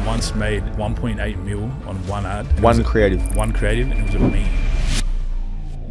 once made 1.8 mil on one ad. One creative, and it was a meme.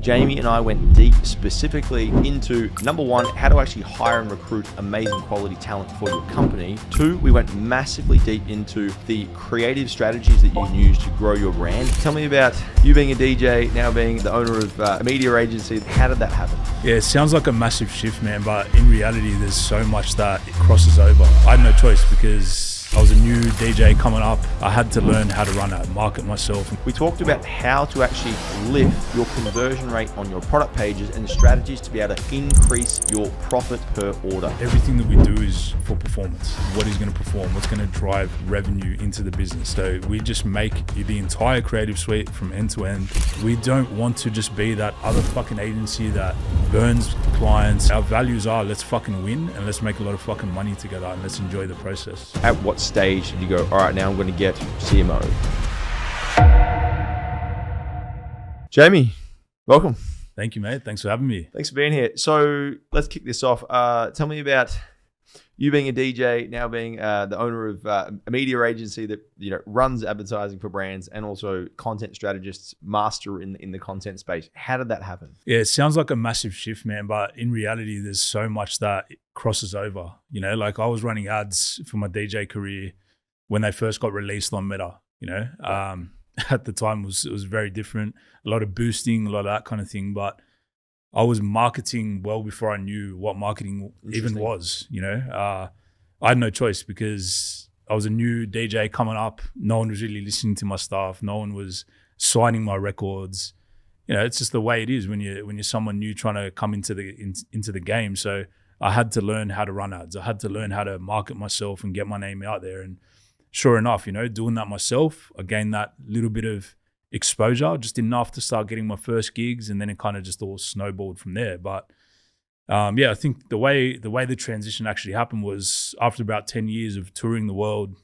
Jamie and I went deep specifically into number one, how to actually hire and recruit amazing quality talent for your company. Two, we went massively deep into the creative strategies that you can use to grow your brand. Tell me about you being a DJ, now being the owner of a media agency. How did that happen? Yeah, it sounds like a massive shift, man, but in reality, there's so much that it crosses over. I had no choice because I was a new DJ coming up. I had to learn how to run that, market myself. We talked about how to actually lift your conversion rate on your product pages and strategies to be able to increase your profit per order. Everything that we do is for performance. What is going to perform? What's going to drive revenue into the business? So we just make the entire creative suite from end to end. We don't want to just be that other fucking agency that burns clients. Our values are, let's fucking win and let's make a lot of fucking money together and let's enjoy the process. At what stage did you go, all right, now I'm going to get CMO? Jamie, welcome. Thank you, mate. Thanks for having me. Thanks for being here. So let's kick this off. Tell me about you being a DJ, now being the owner of a media agency that runs advertising for brands and also content strategists, master in the content space. How did that happen? Yeah, it sounds like a massive shift, man, but in reality, there's so much that it crosses over. Like I was running ads for my DJ career when they first got released on Meta. At the time it was very different, a lot of boosting, a lot of that kind of thing, but I was marketing well before I knew what marketing even was. I had no choice because I was a new DJ coming up. No one was really listening to my stuff. No one was signing my records. It's just the way it is when you're someone new trying to come into the game. So I had to learn how to run ads. I had to learn how to market myself and get my name out there. And sure enough, doing that myself, I gained that little bit of exposure, just enough to start getting my first gigs, and then it kind of just all snowballed from there. But I think the way the transition actually happened was after about 10 years of touring the world,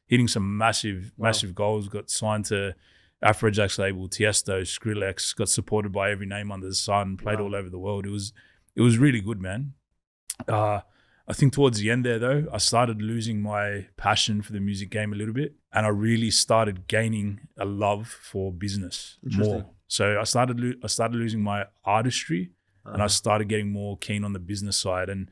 hitting some massive goals, got signed to Afrojack's label, Tiesto, Skrillex, got supported by every name under the sun, played all over the world. It was really good, man. I think towards the end there, though, I started losing my passion for the music game a little bit, and I really started gaining a love for business more. So I started losing my artistry, and I started getting more keen on the business side. And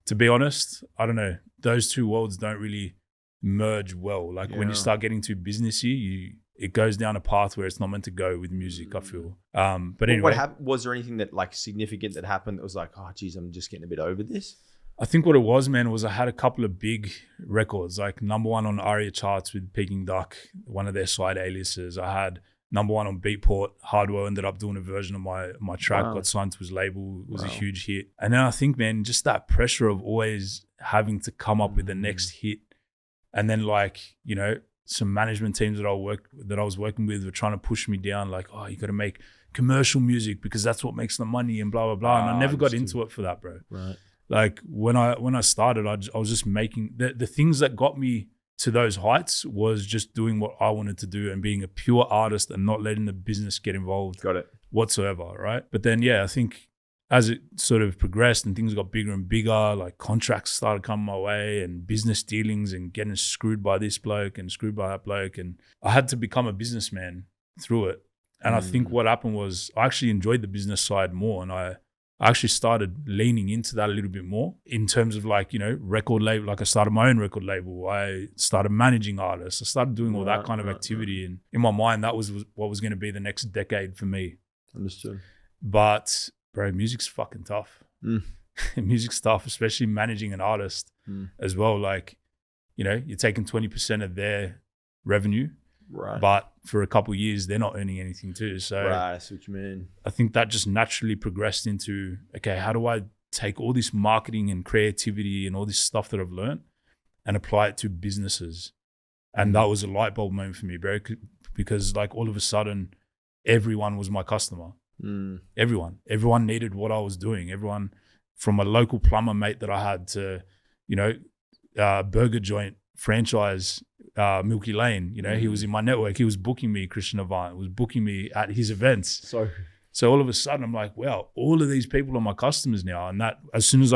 to be honest, I don't know, those two worlds don't really merge well. Like when you start getting too businessy, it goes down a path where it's not meant to go with music, I feel. But anyway. Was there anything that significant that happened that was like, oh, geez, I'm just getting a bit over this? I think what it was, man, was I had a couple of big records, like number one on ARIA charts with Peking Duck, one of their side aliases. I had number one on Beatport. Hardwell ended up doing a version of my track, got signed to his label. It was a huge hit. And then I think, man, just that pressure of always having to come up with the next hit. And then some management teams that I was working with were trying to push me down, like, oh, you got to make commercial music because that's what makes the money and blah, blah, blah. And I never got into it for that, bro. Right. Like when I started, I was just making the things that got me to those heights was just doing what I wanted to do and being a pure artist and not letting the business get involved whatsoever, right? But then, I think as it sort of progressed and things got bigger and bigger, like contracts started coming my way and business dealings and getting screwed by this bloke and screwed by that bloke. And I had to become a businessman through it. And I think what happened was I actually enjoyed the business side more, and I actually started leaning into that a little bit more in terms of record label. Like I started my own record label. I started managing artists. I started doing all that kind of activity. And in my mind, that was what was going to be the next decade for me. Understood. But bro, music's fucking tough. Music's tough, especially managing an artist as well. You're taking 20% of their revenue. Right. But for a couple of years, they're not earning anything too. So right, I see what you mean. I think that just naturally progressed into, okay, how do I take all this marketing and creativity and all this stuff that I've learned and apply it to businesses? And that was a light bulb moment for me, bro, because all of a sudden, everyone was my customer. Everyone needed what I was doing. Everyone, from a local plumber mate that I had to, burger joint franchise, Milky Lane, he was in my network. He was booking me, Christian Avant was booking me at his events. So all of a sudden I'm like, wow, all of these people are my customers now. And that as soon as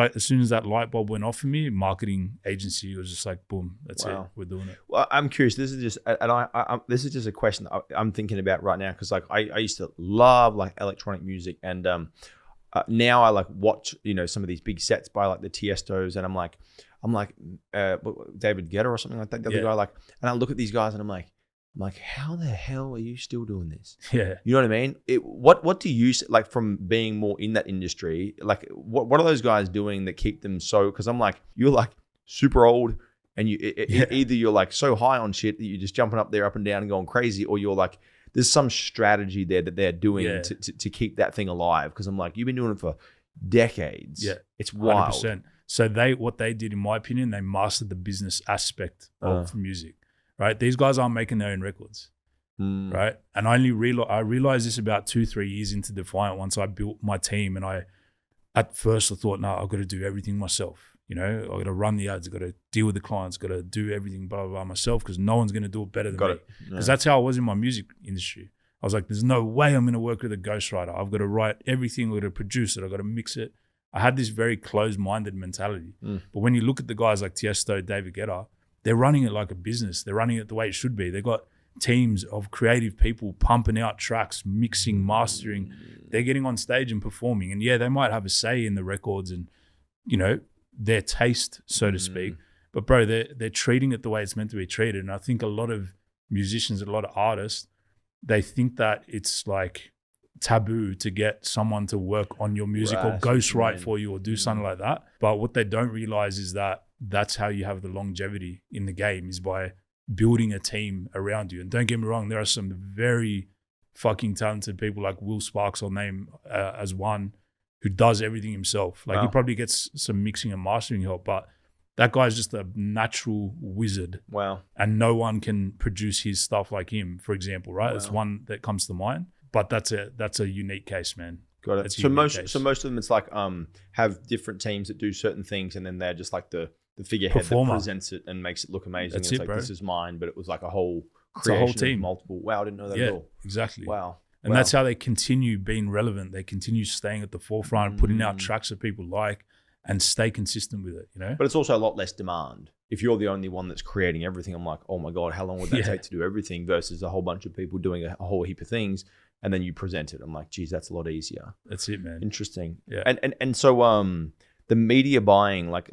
that light bulb went off for me, marketing agency was just like, boom, that's it. We're doing it. Well, I'm curious. This is just, and this is just a question I'm thinking about right now. Cause like I used to love like electronic music, and now I like watch, some of these big sets by like the Tiestos, and I'm like David Guetta or something like that. The other guy, like, and I look at these guys and I'm like, how the hell are you still doing this? Yeah. You know what I mean? What do you, like, from being more in that industry, like what are those guys doing that keep them so, because I'm like, you're like super old, and either you're like so high on shit that you're just jumping up there, up and down and going crazy, or you're like, there's some strategy there that they're doing to keep that thing alive. Because I'm like, you've been doing it for decades. Yeah. It's wild. 100%. So what they did, in my opinion, they mastered the business aspect of music. Right, these guys aren't making their own records, right? And I realized this about 2-3 years into Defiant, once I built my team, and at first I thought, no, I've got to do everything myself. I've got to run the ads, I've got to deal with the clients, got to do everything blah, blah, blah myself, because no one's going to do it better than me. Because that's how I was in my music industry. I was like, there's no way I'm going to work with a ghostwriter. I've got to write everything, I've got to produce it, I've got to mix it. I had this very closed-minded mentality. But when you look at the guys like Tiesto, David Guetta, they're running it like a business. They're running it the way it should be. They've got teams of creative people pumping out tracks, mixing, mastering. They're getting on stage and performing. And yeah, they might have a say in the records and, their taste, so to speak. But bro, they're treating it the way it's meant to be treated. And I think a lot of musicians, a lot of artists, they think that it's like taboo to get someone to work on your music or ghostwrite for you or do something like that. But what they don't realize is that that's how you have the longevity in the game, is by building a team around you. And don't get me wrong, there are some very fucking talented people, like Will Sparks, I'll name as one, who does everything himself. Like he probably gets some mixing and mastering help, but that guy's just a natural wizard. Wow. And no one can produce his stuff like him, for example, right? It's one that comes to mind. But that's a unique case, man. Got it. So most of them, it's like have different teams that do certain things, and then they're just like the figurehead that presents it and makes it look amazing. It's like, bro, this is mine, but it was like a whole creation, a whole team, multiple. Wow, I didn't know that at all. Exactly. Wow. And that's how they continue being relevant. They continue staying at the forefront, putting out tracks that people like, and stay consistent with it, But it's also a lot less demand. If you're the only one that's creating everything, I'm like, oh my God, how long would that take to do everything, versus a whole bunch of people doing a whole heap of things, and then you present it. I'm like, geez, that's a lot easier. That's it, man. Interesting. Yeah. And so the media buying, like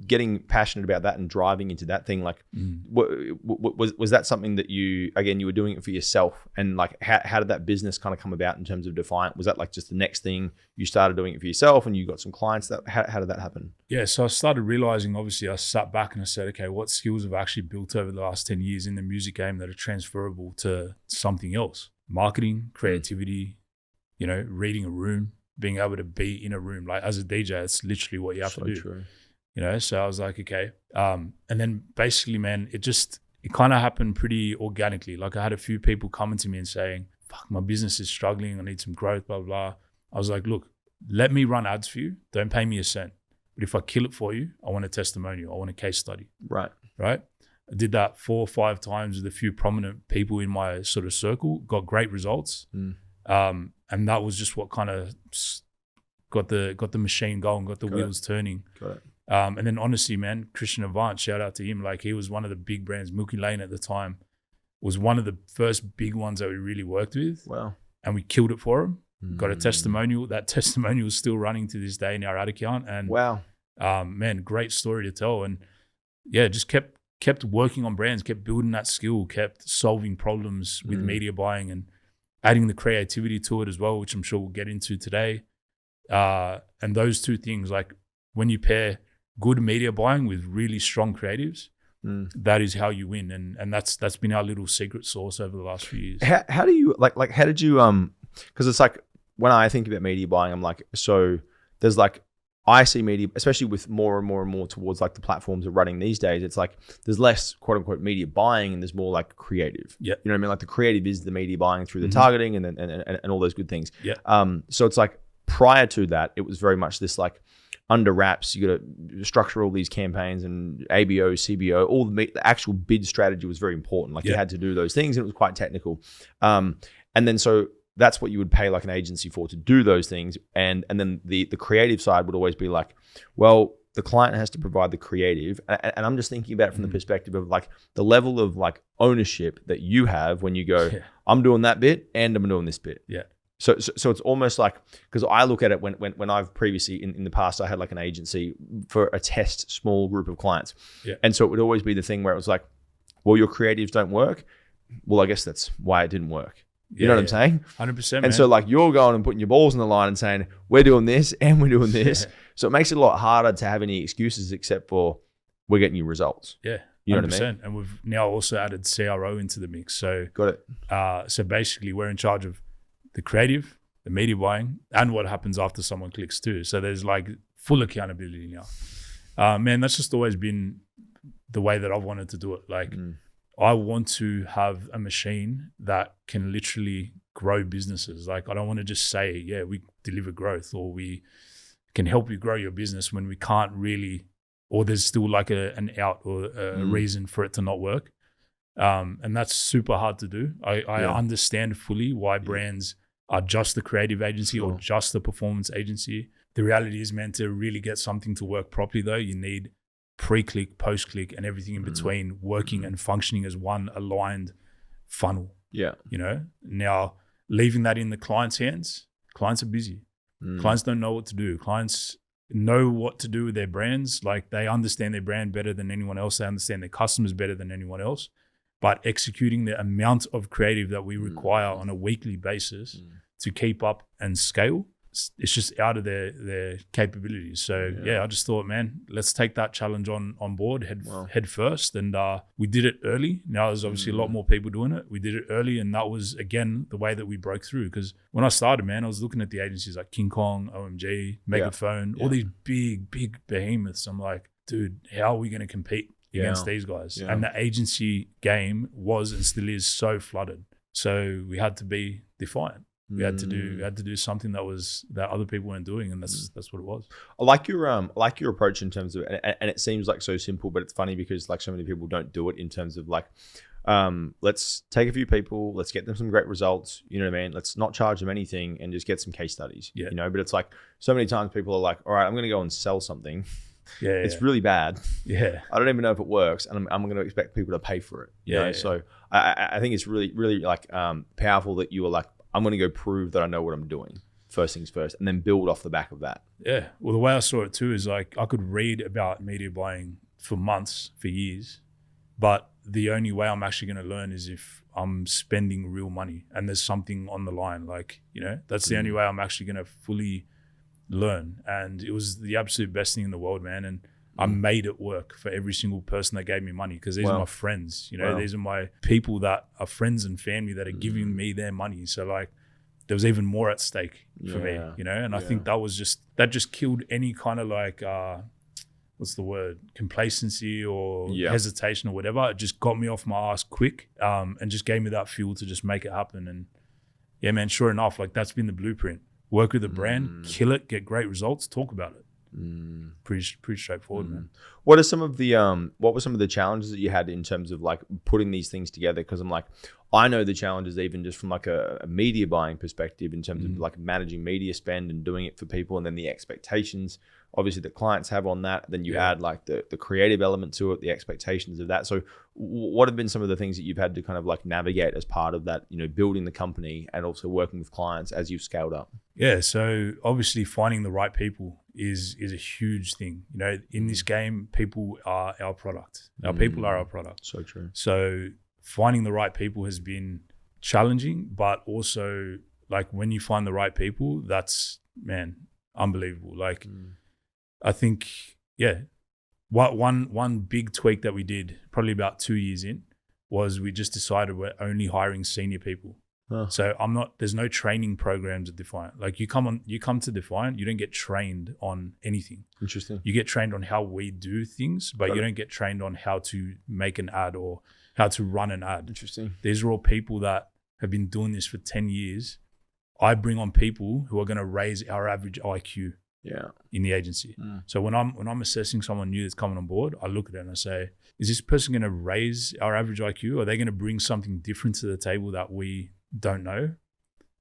getting passionate about that and driving into that thing, like was that something that you were doing it for yourself, and like how did that business kind of come about in terms of Defiant? Was that like just the next thing you started doing it for yourself and you got some clients? How did that happen? Yeah, so I started realizing, obviously I sat back and I said, okay, what skills have I actually built over the last 10 years in the music game that are transferable to something else? Marketing, creativity, reading a room, being able to be in a room. Like as a DJ, it's literally what you have to do. True. So I was like, okay. And then basically, man, it kind of happened pretty organically. Like I had a few people coming to me and saying, fuck, my business is struggling. I need some growth, blah, blah, blah. I was like, look, let me run ads for you. Don't pay me a cent. But if I kill it for you, I want a testimonial. I want a case study. Right. I did that 4 or 5 times with a few prominent people in my sort of circle, got great results. And that was just what kind of got the machine going, got the wheels turning. Got it. And then honestly, man, Christian Avant, shout out to him. Like he was one of the big brands. Milky Lane at the time was one of the first big ones that we really worked with. Wow. And we killed it for him. Got a testimonial. That testimonial is still running to this day in our ad account. And wow. Man, great story to tell. And yeah, just kept working on brands, kept building that skill, kept solving problems with media buying and adding the creativity to it as well, which I'm sure we'll get into today. And those two things, like when you pair good media buying with really strong creatives, that is how you win. And that's been our little secret sauce over the last few years. How do you like how did you because it's like when I think about media buying, I'm like, so there's like, I see media, especially with more and more towards like the platforms are running these days. It's like there's less quote unquote media buying and there's more like creative. Yeah, you know what I mean. Like the creative is the media buying through the targeting and then and all those good things. Yeah. So it's like prior to that, it was very much this like under wraps. You got to structure all these campaigns and ABO, CBO, all the actual bid strategy was very important. Like you had to do those things and it was quite technical. And then so that's what you would pay like an agency for, to do those things. And then the creative side would always be like, well, the client has to provide the creative. And I'm just thinking about it from the perspective of like the level of like ownership that you have when you go, I'm doing that bit and I'm doing this bit. Yeah. So it's almost like, because I look at it when I've previously in the past, I had like an agency for a test small group of clients. Yeah. And so it would always be the thing where it was like, well, your creatives don't work. Well, I guess that's why it didn't work. You know what I'm saying? 100%. And so like you're going and putting your balls on the line and saying, we're doing this and we're doing this. So it makes it a lot harder to have any excuses except for we're getting you results. Yeah. You know what I mean? And we've now also added CRO into the mix. So got it. So basically we're in charge of the creative, the media buying, and what happens after someone clicks too. So there's like full accountability now. Man, that's just always been the way that I've wanted to do it. Like I want to have a machine that can literally grow businesses. Like I don't want to just say, yeah, we deliver growth or we can help you grow your business when we can't really, or there's still like an out or a reason for it to not work. And that's super hard to do. I understand fully why brands are just the creative agency or just the performance agency. The reality is, man, to really get something to work properly though, you need pre-click, post-click, and everything in between working and functioning as one aligned funnel. Yeah. You know, now leaving that in the client's hands, clients are busy. Clients don't know what to do. Clients know what to do with their brands. Like they understand their brand better than anyone else. They understand their customers better than anyone else. But executing the amount of creative that we require on a weekly basis to keep up and scale, it's just out of their capabilities. So I just thought, man, let's take that challenge on board head first. And we did it early. Now there's obviously a lot more people doing it. We did it early, and that was again the way that we broke through. Because when I started, man, I was looking at the agencies like King Kong, OMG, Megaphone, all these big behemoths. I'm like, dude, how are we going to compete against these guys? And the agency game was and still is so flooded. So we had to be defiant. We had to do something that other people weren't doing, and that's what it was. I like your approach in terms of, and it seems like so simple, but it's funny because like so many people don't do it in terms of like, let's take a few people, let's get them some great results. You know what I mean? Let's not charge them anything and just get some case studies. You know, but it's like so many times people are like, all right, I'm going to go and sell something. It's really bad. I don't even know if it works, and I'm going to expect people to pay for it. You know? So I think it's really like powerful that you were like, I'm going to go prove that I know what I'm doing. First things first, and then build off the back of that. Yeah. Well, the way I saw it too is like I could read about media buying for months, for years, but the only way I'm actually going to learn is if I'm spending real money and there's something on the line. Like, you know, that's the only way I'm actually going to fully learn. And it was the absolute best thing in the world, man. And I made it work for every single person that gave me money, because these are my friends, you know, these are my people that are friends and family that are giving me their money. So like there was even more at stake for me, you know, and I think that just killed any kind of like, what's the word? Complacency or hesitation or whatever. It just got me off my ass quick, and just gave me that fuel to just make it happen. And yeah, man, sure enough, like that's been the blueprint. Work with a brand, kill it, get great results, talk about it. Pretty straightforward, man. What were some of the challenges that you had in terms of like putting these things together? Because I'm like, I know the challenges even just from like a media buying perspective in terms of like managing media spend and doing it for people, and then the expectations obviously that clients have on that. Then you add like the creative element to it, the expectations of that. So what have been some of the things that you've had to kind of like navigate as part of that, you know, building the company and also working with clients as you've scaled up? Yeah, so obviously finding the right people is a huge thing. You know, in this game, people are our product. Our people are our product. So true. So finding the right people has been challenging, but also like when you find the right people, that's, man, unbelievable. Like I think, one big tweak that we did probably about 2 years in was we just decided we're only hiring senior people. So there's no training programs at Defiant. Like you come to Defiant, you don't get trained on anything. Interesting. You get trained on how we do things, but you don't get trained on how to make an ad or how to run an ad. Interesting. These are all people that have been doing this for 10 years. I bring on people who are going to raise our average IQ in the agency. So when I'm assessing someone new that's coming on board, I look at it and I say, is this person going to raise our average IQ? Or are they going to bring something different to the table that we don't know?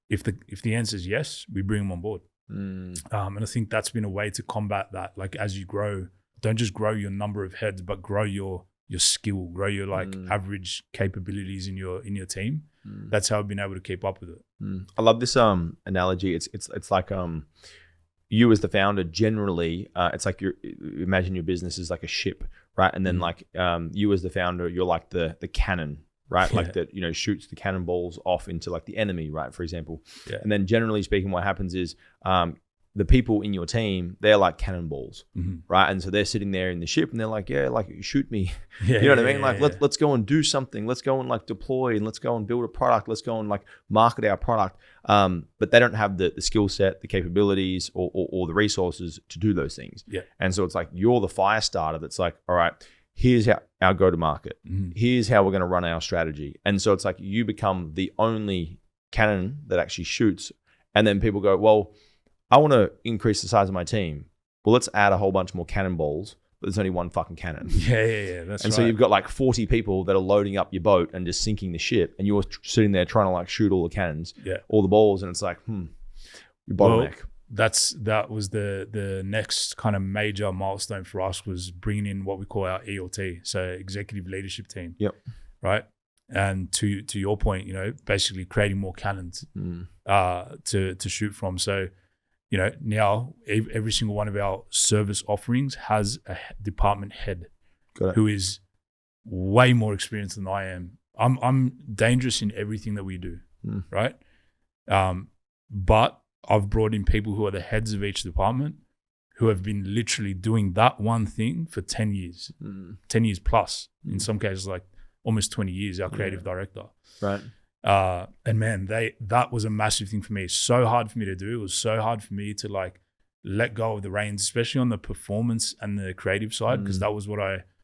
If the answer is yes, we bring them on board. And I think that's been a way to combat that. Like as you grow, don't just grow your number of heads, but grow your skill, grow your like average capabilities in your team. That's how I've been able to keep up with it. I love this analogy. It's like you as the founder generally, it's like imagine your business is like a ship, right? And then like you as the founder, you're like the cannon, right? Like that, you know, shoots the cannonballs off into like the enemy, right? For example. Yeah. And then generally speaking, what happens is the people in your team, they're like cannonballs, right? And so they're sitting there in the ship and they're like, yeah, like shoot me. You know what I mean? Like let's go and do something. Let's go and like deploy and let's go and build a product. Let's go and like market our product. But they don't have the skill set, the capabilities or the resources to do those things. Yeah. And so it's like, you're the fire starter that's like, all right, here's how our go-to-market. Here's how we're going to run our strategy. And so it's like you become the only cannon that actually shoots. And then people go, well, I want to increase the size of my team. Well, let's add a whole bunch more cannonballs, but there's only one fucking cannon. Yeah. That's and so you've got like 40 people that are loading up your boat and just sinking the ship. And you're sitting there trying to like shoot all the cannons, all the balls. And it's like, you bottleneck. Well, that was the next kind of major milestone for us, was bringing in what we call our ELT, so executive leadership team. Yep. Right. And to your point, you know, basically creating more cannons to shoot from. So, you know, now every single one of our service offerings has a department head who is way more experienced than I am. I'm dangerous in everything that we do, right? But I've brought in people who are the heads of each department who have been literally doing that one thing for 10 years, 10 years plus, in some cases like almost 20 years, our creative director. Right. And man, that was a massive thing for me. It's so hard for me to do. It was so hard for me to like let go of the reins, especially on the performance and the creative side, because that was what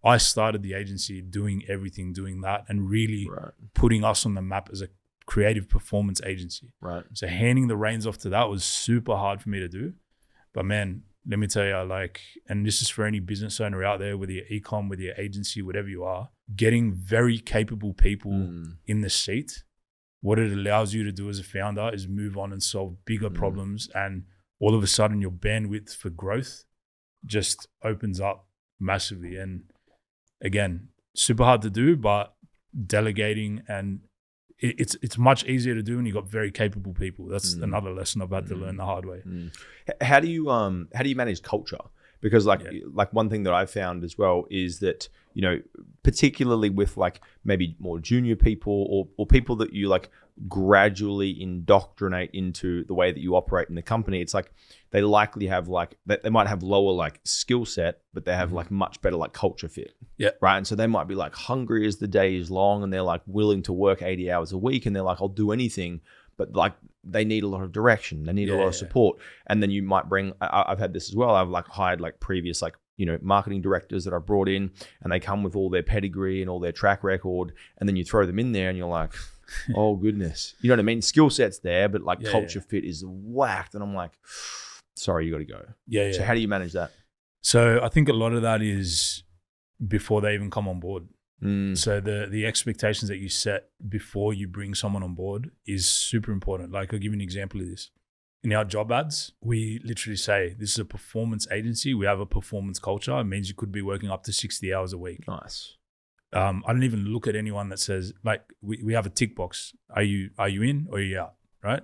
I started the agency doing that and really putting us on the map as a creative performance agency. Right. So handing the reins off to that was super hard for me to do. But man, let me tell you, like, and this is for any business owner out there, whether you're ecom, whether you're agency, whatever you are, getting very capable people in the seat, what it allows you to do as a founder is move on and solve bigger problems. And all of a sudden your bandwidth for growth just opens up massively. And again, super hard to do, but delegating, and it's much easier to do when you've got very capable people. That's another lesson I've had to learn the hard way. How do you manage culture? Because like one thing that I've found as well is that, you know, particularly with like maybe more junior people or people that you like gradually indoctrinate into the way that you operate in the company, it's like they likely have like, they might have lower like skill set, but they have like much better like culture fit. Yeah. Right. And so they might be like hungry as the day is long and they're like willing to work 80 hours a week and they're like, I'll do anything. But like they need a lot of direction. They need a lot of support. And then you might bring, I've had this as well. I've like hired like previous like, you know, marketing directors that I've brought in and they come with all their pedigree and all their track record. And then you throw them in there and you're like, oh goodness. You know what I mean? Skill set's there, but like culture fit is whacked. And I'm like, sorry, you got to go. Yeah. So how do you manage that? So I think a lot of that is before they even come on board. So the expectations that you set before you bring someone on board is super important. Like I'll give you an example of this. In our job ads, we literally say, this is a performance agency. We have a performance culture. It means you could be working up to 60 hours a week. Nice. I don't even look at anyone that says, like, we have a tick box. Are you in or are you out? Right?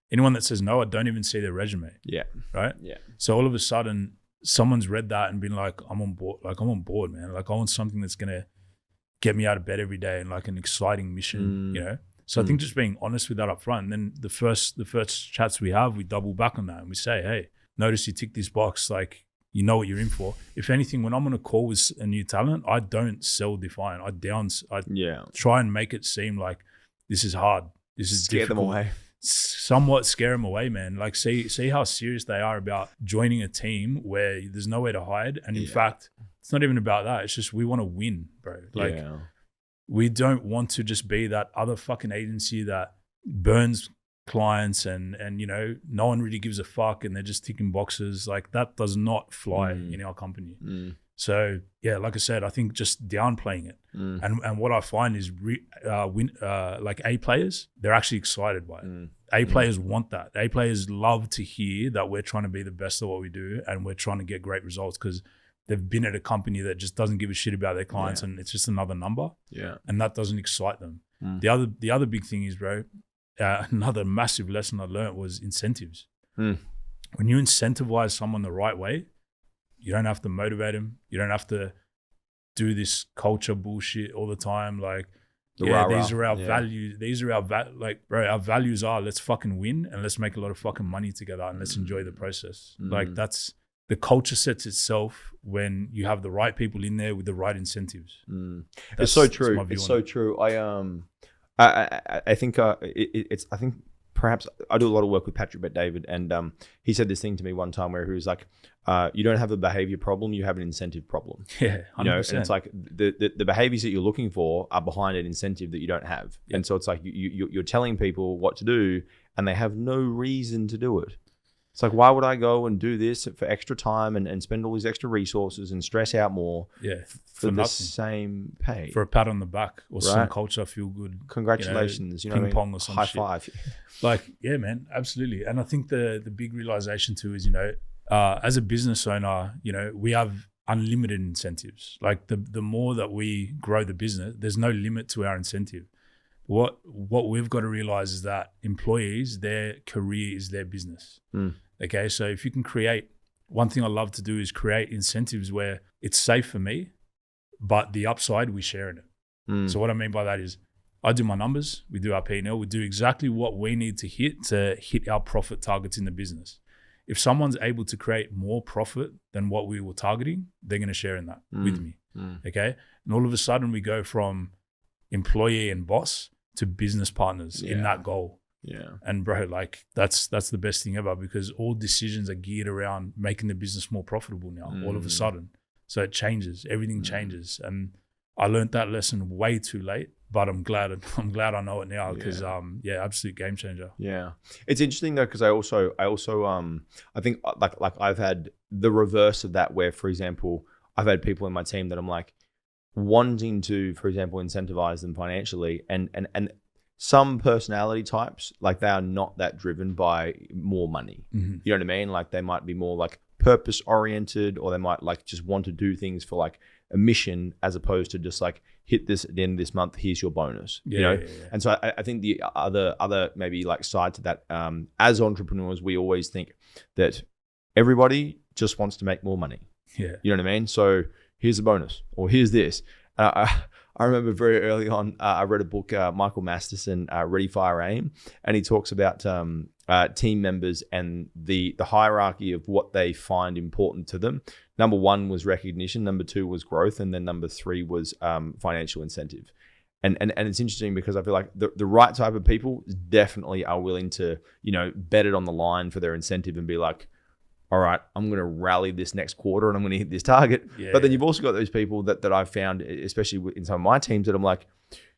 Anyone that says no, I don't even see their resume. Yeah. Right? Yeah. So all of a sudden, someone's read that and been like, I'm on board. Like, I'm on board, man. Like, I want something that's going to get me out of bed every day and like an exciting mission, you know? So I think just being honest with that up front, and then the first chats we have, we double back on that and we say, hey, notice you tick this box, like, you know what you're in for. If anything, when I'm on a call with a new talent, I don't sell Defiant. I try and make it seem like this is hard. This is difficult. Scare them away. Somewhat scare them away, man. Like see how serious they are about joining a team where there's nowhere to hide. And in fact, it's not even about that. It's just we want to win, bro. Like we don't want to just be that other fucking agency that burns clients and you know, no one really gives a fuck and they're just ticking boxes. Like that does not fly in our company. So yeah, like I said, I think just downplaying it. And what I find is like A players, they're actually excited by it. A players want that. A players love to hear that we're trying to be the best at what we do and we're trying to get great results because they've been at a company that just doesn't give a shit about their clients and it's just another number. Yeah. And that doesn't excite them. The other big thing is, bro, another massive lesson I learned was incentives. When you incentivize someone the right way, you don't have to motivate them. You don't have to do this culture bullshit all the time. Like, these are our values. These are our bro, our values are let's fucking win and let's make a lot of fucking money together and let's enjoy the process. Like that's the culture sets itself when you have the right people in there with the right incentives. It's so true. It's so true. I think I think perhaps I do a lot of work with Patrick Bet-David, and he said this thing to me one time where he was like, you don't have a behavior problem, you have an incentive problem. Yeah, 100%. You know, and it's like the behaviors that you're looking for are behind an incentive that you don't have. Yep. And so it's like you're telling people what to do and they have no reason to do it. It's like, why would I go and do this for extra time and spend all these extra resources and stress out more for the same pay? For a pat on the back or some culture feel good. Congratulations. Ping pong or some high shit. Five. Like, yeah, man, absolutely. And I think the big realization too is, as a business owner, we have unlimited incentives. Like the more that we grow the business, there's no limit to our incentive. What we've got to realize is that employees, their career is their business. Okay, so if you can create, one thing I love to do is create incentives where it's safe for me, but the upside we share in it. So what I mean by that is I do my numbers, we do our P&L, we do exactly what we need to hit our profit targets in the business. If someone's able to create more profit than what we were targeting, they're going to share in that with me. Okay, and all of a sudden we go from employee and boss to business partners in that goal. Yeah. And bro, like that's the best thing ever because all decisions are geared around making the business more profitable now, all of a sudden. So it changes, everything changes. And I learned that lesson way too late, but I'm glad I know it now because absolute game changer. Yeah. It's interesting though, because I also I think like I've had the reverse of that where, for example, I've had people in my team that I'm like, wanting to, for example, incentivize them financially and some personality types, like they are not that driven by more money. You know what I mean? Like they might be more like purpose oriented or they might like just want to do things for like a mission as opposed to just like hit this at the end of this month, here's your bonus, you know? And so I think the other maybe like side to that, as entrepreneurs, we always think that everybody just wants to make more money. Yeah. You know what I mean? So here's a bonus or here's this. I remember very early on, I read a book, Michael Masterson, Ready, Fire, Aim, and he talks about team members and the hierarchy of what they find important to them. Number one was recognition, number two was growth, and then number three was financial incentive. And it's interesting because I feel like the right type of people definitely are willing to, bet it on the line for their incentive and be like, all right, I'm going to rally this next quarter and I'm going to hit this target. But then you've also got those people that I've found, especially in some of my teams, that I'm like,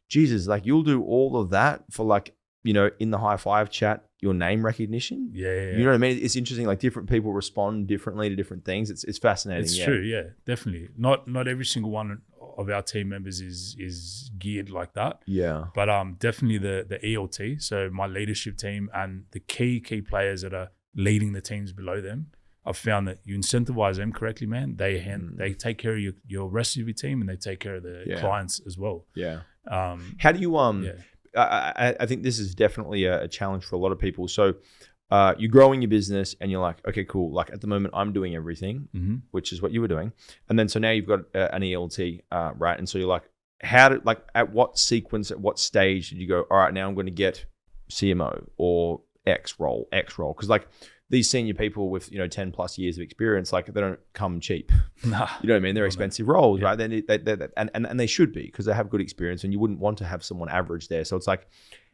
Jesus, like you'll do all of that for like, in the high five chat, your name recognition. You know what I mean? It's interesting. Like different people respond differently to different things. It's fascinating. It's true. Yeah, definitely. Not every single one of our team members is geared like that. Yeah. But definitely the ELT. So my leadership team and the key players that are leading the teams below them. I've found that you incentivize them correctly, man. They take care of your rest of your team and they take care of the clients as well. Yeah. How do you I think this is definitely a challenge for a lot of people. So you're growing your business and you're like, okay, cool. Like at the moment I'm doing everything, which is what you were doing. And then so now you've got an ELT, right? And so you're like, at what sequence, at what stage did you go, all right, now I'm going to get CMO or X role? Because like these senior people with 10 plus years of experience, like they don't come cheap. Nah, you know what I mean? They're expensive roles, right? And they should be because they have good experience, and you wouldn't want to have someone average there. So it's like,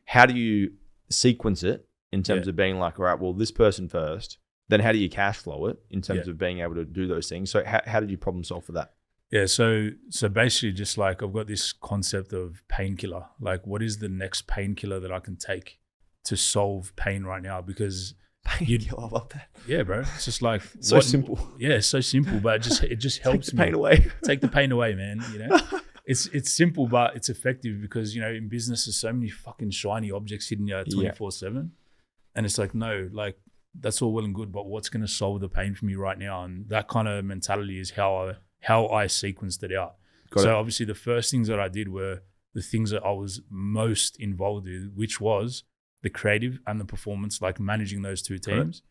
how do you sequence it in terms of being like, all right, well, this person first, then how do you cash flow it in terms of being able to do those things? So how did you problem solve for that? Yeah, so basically just like I've got this concept of painkiller. Like what is the next painkiller that I can take to solve pain right now? Because I love that. Yeah, bro. It's just like So simple. Yeah, it's so simple, but it just helps Take the pain away. Take the pain away, man. You know, it's simple, but it's effective because in business there's so many fucking shiny objects hitting you 24/7, and it's like no, like that's all well and good, but what's going to solve the pain for me right now? And that kind of mentality is how I sequenced it out. Obviously the first things that I did were the things that I was most involved with, which was the creative and the performance, like managing those two teams.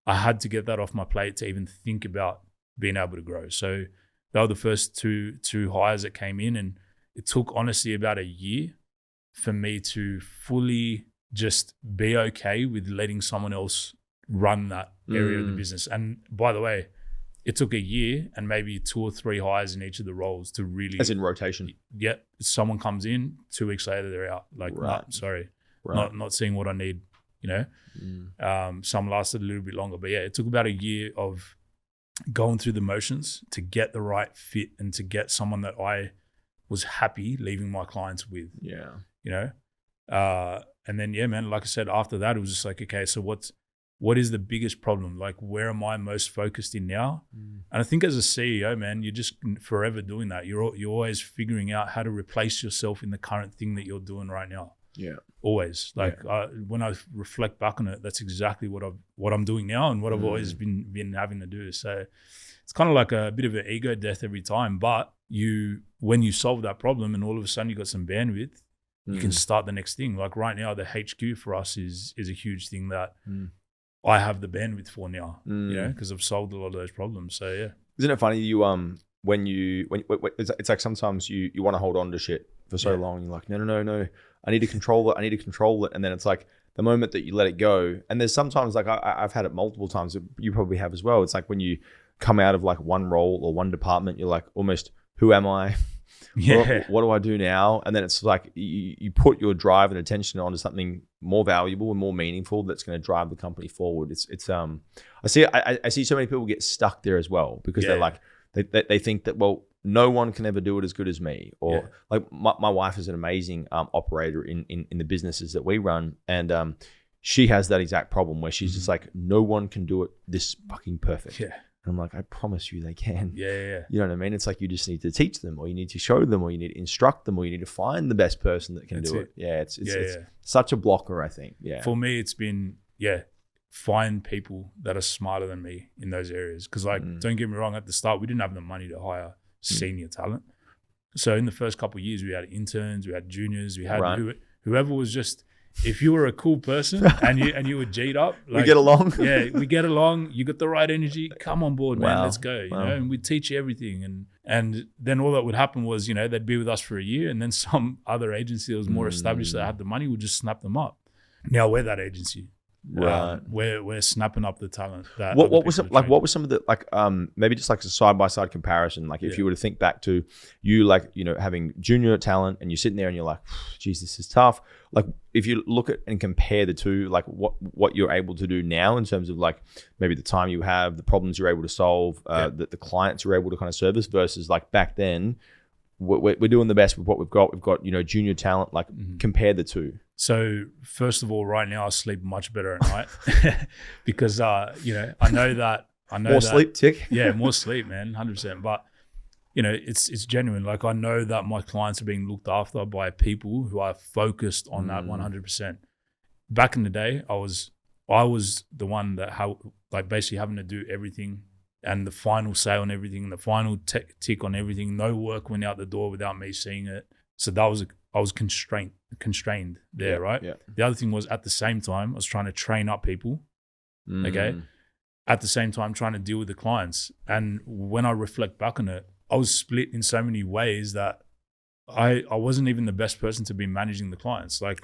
I had to get that off my plate to even think about being able to grow. So they were the first two hires that came in, and it took honestly about a year for me to fully just be okay with letting someone else run that area of the business. And by the way, it took a year and maybe 2 or 3 hires in each of the roles to really... As in rotation? Yeah. Someone comes in, 2 weeks later, they're out. Like, nah, sorry. Right. Not seeing what I need, Some lasted a little bit longer. But yeah, it took about a year of going through the motions to get the right fit and to get someone that I was happy leaving my clients with. Yeah. And then, yeah, man, like I said, after that, it was just like, okay, so what is the biggest problem? Like, where am I most focused in now? And I think as a CEO, man, you're just forever doing that. You're always figuring out how to replace yourself in the current thing that you're doing right now. Yeah, always. Like when I reflect back on it, that's exactly what I'm doing now and what I've always been having to do. So it's kind of like a bit of an ego death every time. But when you solve that problem and all of a sudden you got some bandwidth, you can start the next thing. Like right now, the HQ for us is a huge thing that I have the bandwidth for now. Because I've solved a lot of those problems. So yeah, isn't it funny when it's like sometimes you want to hold on to shit for so long. You're like, no. I need to control it. And then it's like the moment that you let it go. And there's sometimes like I've had it multiple times. You probably have as well. It's like when you come out of like one role or one department, you're like almost, who am I? Yeah. What do I do now? And then it's like you put your drive and attention onto something more valuable and more meaningful that's going to drive the company forward. I see so many people get stuck there as well because they're like they think that, well, no one can ever do it as good as me. Or like my wife is an amazing operator in the businesses that we run. And she has that exact problem where she's just like, no one can do it this fucking perfect. Yeah. And I'm like, I promise you they can. Yeah. You know what I mean? It's like you just need to teach them, or you need to show them, or you need to instruct them, or you need to find the best person that can do it. Yeah, it's such a blocker, I think. Yeah. For me, it's been, find people that are smarter than me in those areas. Because don't get me wrong, at the start, we didn't have the money to hire senior talent. So in the first couple of years, we had interns, we had juniors, we had whoever was just... If you were a cool person and you were G'd up, like, we get along. Yeah, we get along. You got the right energy. Come on board, man. Let's go. You know, and we'd teach you everything. And then all that would happen was, they'd be with us for a year, and then some other agency that was more established that had the money would just snap them up. Now we're that agency. Right. We're snapping up the talent. What was some of the maybe just like a side by side comparison? Like if you were to think back to you, like, having junior talent and you're sitting there and you're like, geez, this is tough. Like if you look at and compare the two, like what you're able to do now in terms of like maybe the time you have, the problems you're able to solve, the clients you're able to kind of service versus like back then, we're doing the best with what we've got. We've got, junior talent, like compare the two. So first of all, right now I sleep much better at night because, I know that. More sleep, tick. Yeah, more sleep, man, 100%. But, it's genuine. Like I know that my clients are being looked after by people who are focused on that 100%. Back in the day, I was the one that basically having to do everything and the final say on everything, the final tick on everything. No work went out the door without me seeing it. So I was constrained there, right? Yeah. The other thing was at the same time, I was trying to train up people, okay? At the same time, trying to deal with the clients. And when I reflect back on it, I was split in so many ways that I wasn't even the best person to be managing the clients. Like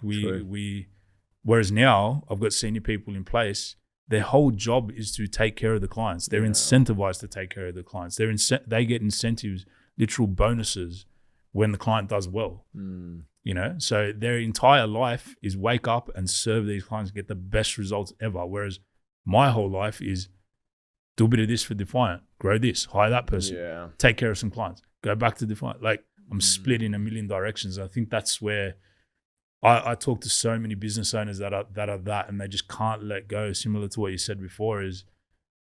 whereas now I've got senior people in place, their whole job is to take care of the clients. They're incentivized to take care of the clients. They get incentives, literal bonuses when the client does well, so their entire life is wake up and serve these clients, get the best results ever. Whereas my whole life is do a bit of this for Defiant, grow this, hire that person, take care of some clients, go back to Defiant. Like I'm split in a million directions. I think that's where I talk to so many business owners that are that, and they just can't let go. Similar to what you said before, is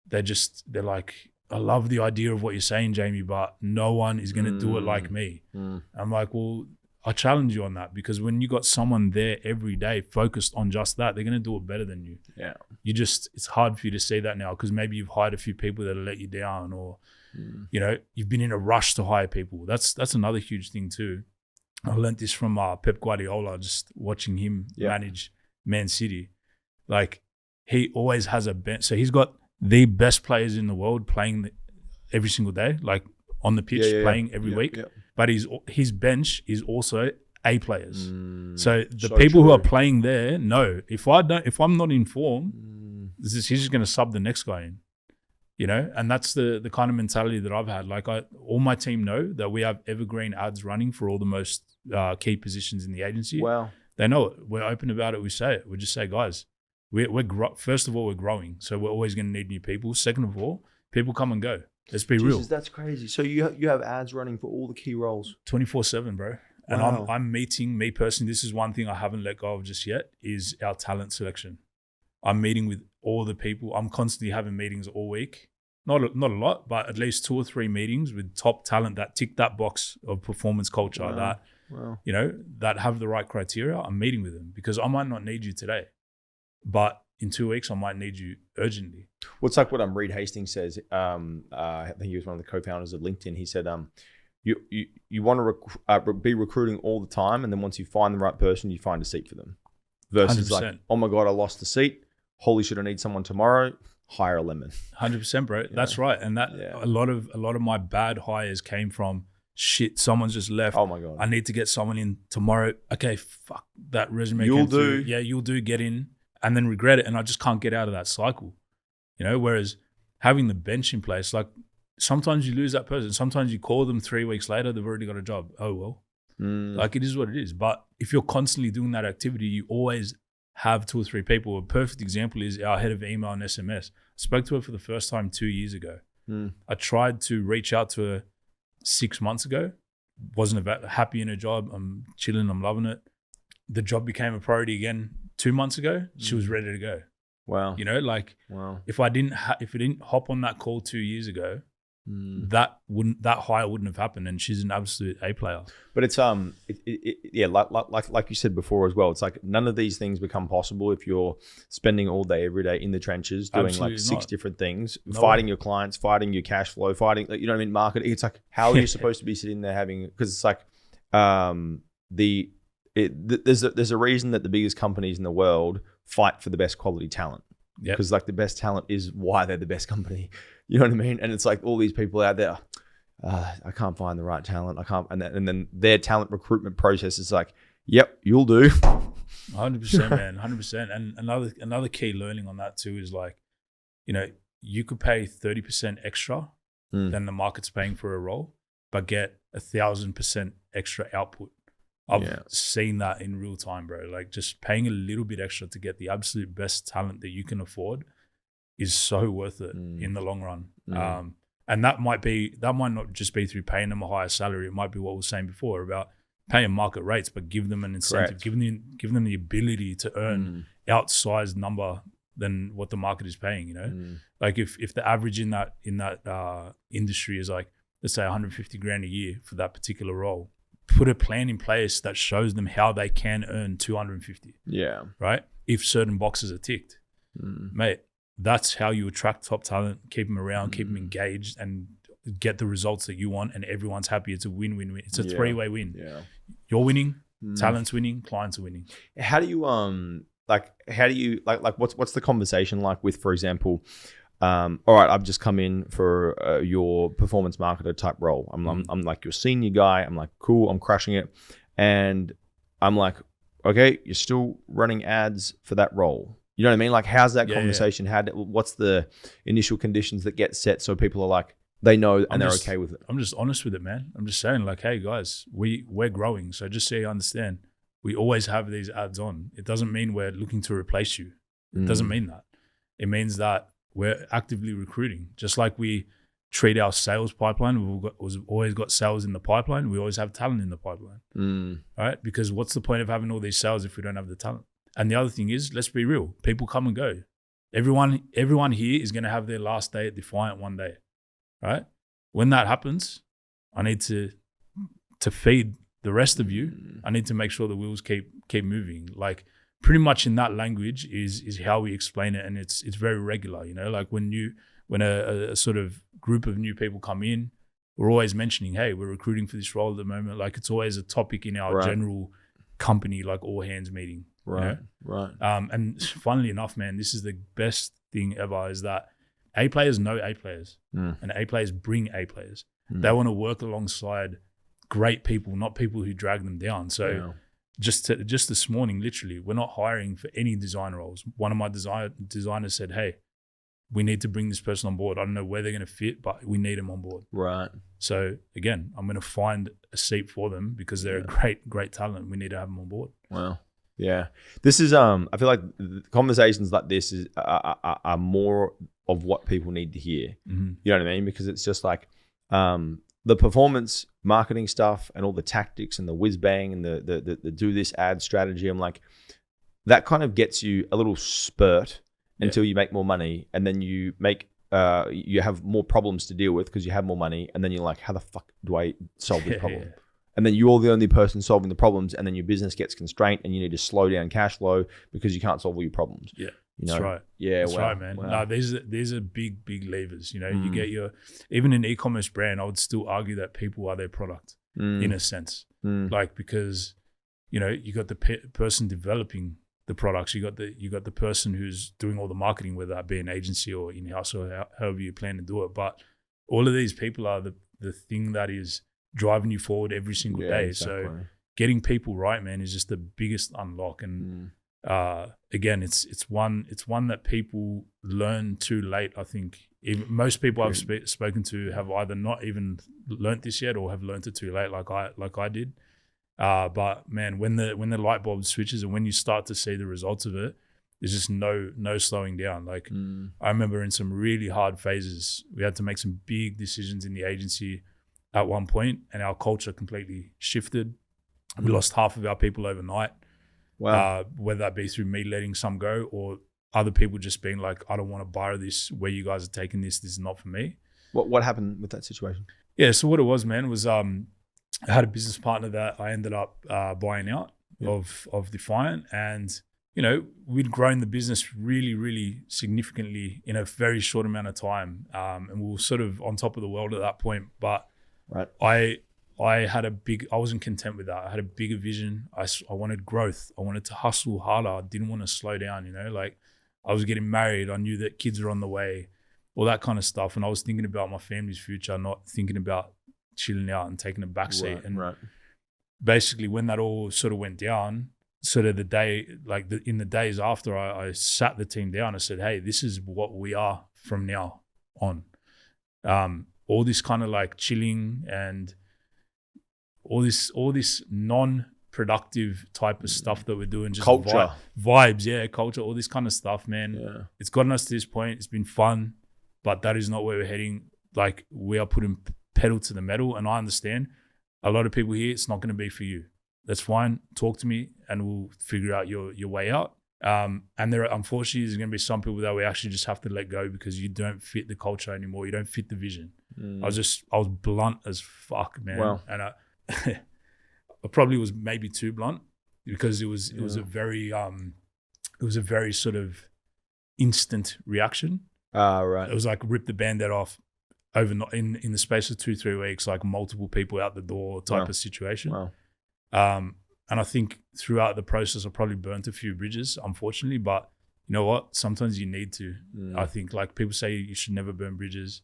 they're like, I love the idea of what you're saying, Jamie, but no one is going to do it like me. I'm like, well, I challenge you on that, because when you got someone there every day focused on just that, they're going to do it better than you. Yeah. It's hard for you to see that now, because maybe you've hired a few people that have let you down, or, you know, you've been in a rush to hire people. That's another huge thing too. I learned this from Pep Guardiola, just watching him manage Man City. Like, he always has a bench. So he's got the best players in the world playing every single day, like on the pitch, playing every week. Yeah. But his bench is also A players. So the people who are playing there know, if I'm not in form, he's just going to sub the next guy in. You know, and that's the kind of mentality that I've had. Like, all my team know that we have evergreen ads running for all the most key positions in the agency. Wow. They know it. We're open about it. We say it. We just say, guys, first of all, we're growing. So we're always going to need new people. Second of all, people come and go. Let's be real. That's crazy. So you have ads running for all the key roles? 24/7, bro. And I'm meeting, me personally, this is one thing I haven't let go of just yet, is our talent selection. I'm meeting with all the people. I'm constantly having meetings all week. Not a lot, but at least 2 or 3 meetings with top talent that tick that box of performance culture, you know, that have the right criteria. I'm meeting with them, because I might not need you today, but in 2 weeks I might need you urgently. What's like what Reed Hastings says? I think he was one of the co-founders of LinkedIn. He said, you want to be recruiting all the time, and then once you find the right person, you find a seat for them. Versus 100%. Like, oh my God, I lost the seat. Holy shit, I need someone tomorrow. Hire a lemon. 100%, bro. That's right. And that a lot of my bad hires came from, shit, someone's just left. Oh my God. I need to get someone in tomorrow. Okay, fuck, that resume you'll came do. Through. Yeah, you'll do, get in, and then regret it. And I just can't get out of that cycle. You know, whereas having the bench in place, like, sometimes you lose that person. Sometimes you call them 3 weeks later, they've already got a job. Oh, well. Like, it is what it is. But if you're constantly doing that activity, you always have 2 or 3 people. A perfect example is our head of email and SMS. I spoke to her for the first time 2 years ago. I tried to reach out to her 6 months ago. Wasn't happy in her job. I'm chilling. I'm loving it. The job became a priority again 2 months ago. She was ready to go. Wow. You know, like, if I didn't hop on that call 2 years ago, that hire wouldn't have happened. And she's an absolute A player. But it's like you said before as well, it's like none of these things become possible if you're spending all day every day in the trenches doing Absolutely like 6 different things, fighting your clients, fighting your cash flow, fighting, you know what I mean, marketing. It's like, how are you supposed to be sitting there having, because it's like there's a reason that the biggest companies in the world fight for the best quality talent. Because like the best talent is why they're the best company. You know what I mean? And it's like all these people out there, I can't find the right talent. I can't, and then their talent recruitment process is like, yep, you'll do. 100%, man, 100%. And another key learning on that too is like, you know, you could pay 30% extra than the market's paying for a role, but get 1,000% extra output. I've seen that in real time, bro. Like, just paying a little bit extra to get the absolute best talent that you can afford is so worth it in the long run. And that might not just be through paying them a higher salary. It might be what we were saying before about paying market rates, but give them an incentive, give them the ability to earn outsized number than what the market is paying. You know, like if the average in that industry is like, let's say 150 grand a year for that particular role, put a plan in place that shows them how they can earn 250. Yeah. Right? If certain boxes are ticked. Mate, that's how you attract top talent, keep them around, keep them engaged, and get the results that you want, and everyone's happy. It's a win-win-win. It's a three-way win. Yeah. You're winning, talent's winning, clients are winning. How do you what's the conversation like with, for example, all right, I've just come in for your performance marketer type role. I'm like your senior guy. I'm like, cool, I'm crushing it. And I'm like, okay, you're still running ads for that role. You know what I mean? Like, how's that conversation? What's the initial conditions that get set so people are like, they know and they're okay with it? I'm just honest with it, man. I'm just saying, like, hey guys, we're growing. So just so you understand, we always have these ads on. It doesn't mean we're looking to replace you. It doesn't mean that. It means that we're actively recruiting. Just like we treat our sales pipeline. We've always got sales in the pipeline. We always have talent in the pipeline, right? Because what's the point of having all these sales if we don't have the talent? And the other thing is, let's be real. People come and go. Everyone here is going to have their last day at Defiant one day, right? When that happens, I need to feed the rest of you. I need to make sure the wheels keep moving. Like pretty much in that language is how we explain it, and it's very regular. You know, like when a sort of group of new people come in, we're always mentioning, hey, we're recruiting for this role at the moment. Like it's always a topic in our general company, like all hands meeting. Right, you know? Right. And funnily enough, man, this is the best thing ever, is that A players know A players, and A players bring A players. They want to work alongside great people, not people who drag them down. So just this morning, literally, we're not hiring for any designer roles. One of my designers said, hey, we need to bring this person on board. I don't know where they're going to fit, but we need them on board. Right. So again, I'm going to find a seat for them because they're a great talent. We need to have them on board. Wow. Yeah. This is, I feel like conversations like this are more of what people need to hear. You know what I mean? Because it's just like the performance marketing stuff and all the tactics and the whiz bang and the do this ad strategy. I'm like, that kind of gets you a little spurt until you make more money, and then you have more problems to deal with because you have more money, and then you're like, how the fuck do I solve this problem? And then you're the only person solving the problems, and then your business gets constrained and you need to slow down cash flow because you can't solve all your problems. Yeah, you know? That's right. Yeah, that's right, man. Wow. No, these are big levers. You know, you get even an e-commerce brand, I would still argue that people are their product in a sense. Like, because, you know, you got the person developing the products, you got the person who's doing all the marketing, whether that be an agency or in-house or however you plan to do it. But all of these people are the thing that is driving you forward every single day. Exactly. So getting people right, man, is just the biggest unlock. And again, it's one that people learn too late. I think most people I've spoken to have either not even learnt this yet or have learnt it too late, like I did. But man, when the light bulb switches and when you start to see the results of it, there's just no slowing down. Like I remember in some really hard phases, we had to make some big decisions in the agency at one point, and our culture completely shifted. We lost half of our people overnight. Wow. Whether that be through me letting some go or other people just being like, I don't want to borrow this where you guys are taking this. This is not for me. What happened with that situation? Yeah. So what it was, man, was I had a business partner that I ended up buying out of Defiant, and you know, we'd grown the business really, really significantly in a very short amount of time, and we were sort of on top of the world at that point. But I wasn't content with that. I had a bigger vision. I wanted growth. I wanted to hustle harder. I didn't want to slow down. You know, like I was getting married. I knew that kids were on the way, all that kind of stuff, and I was thinking about my family's future, not thinking about chilling out and taking a backseat. Basically, when that all sort of went down, sort of in the days after, I sat the team down. I said, hey, this is what we are from now on. All this kind of like chilling and all this non-productive type of stuff that we're doing, just culture, vibes, culture, all this kind of stuff, man. It's gotten us to this point. It's been fun, but that is not where we're heading. Like, we are putting pedal to the metal, and I understand a lot of people here, it's not going to be for you. That's fine. Talk to me and we'll figure out your way out. And unfortunately, there's going to be some people that we actually just have to let go because you don't fit the culture anymore. You don't fit the vision. I was blunt as fuck, man. Wow. And I probably was maybe too blunt because it was a very sort of instant reaction. Right. It was like rip the Band-Aid off overnight in the space of 2-3 weeks, like multiple people out the door type of situation. Wow. And I think throughout the process, I probably burnt a few bridges, unfortunately. But you know what? Sometimes you need to. I think, like, people say you should never burn bridges.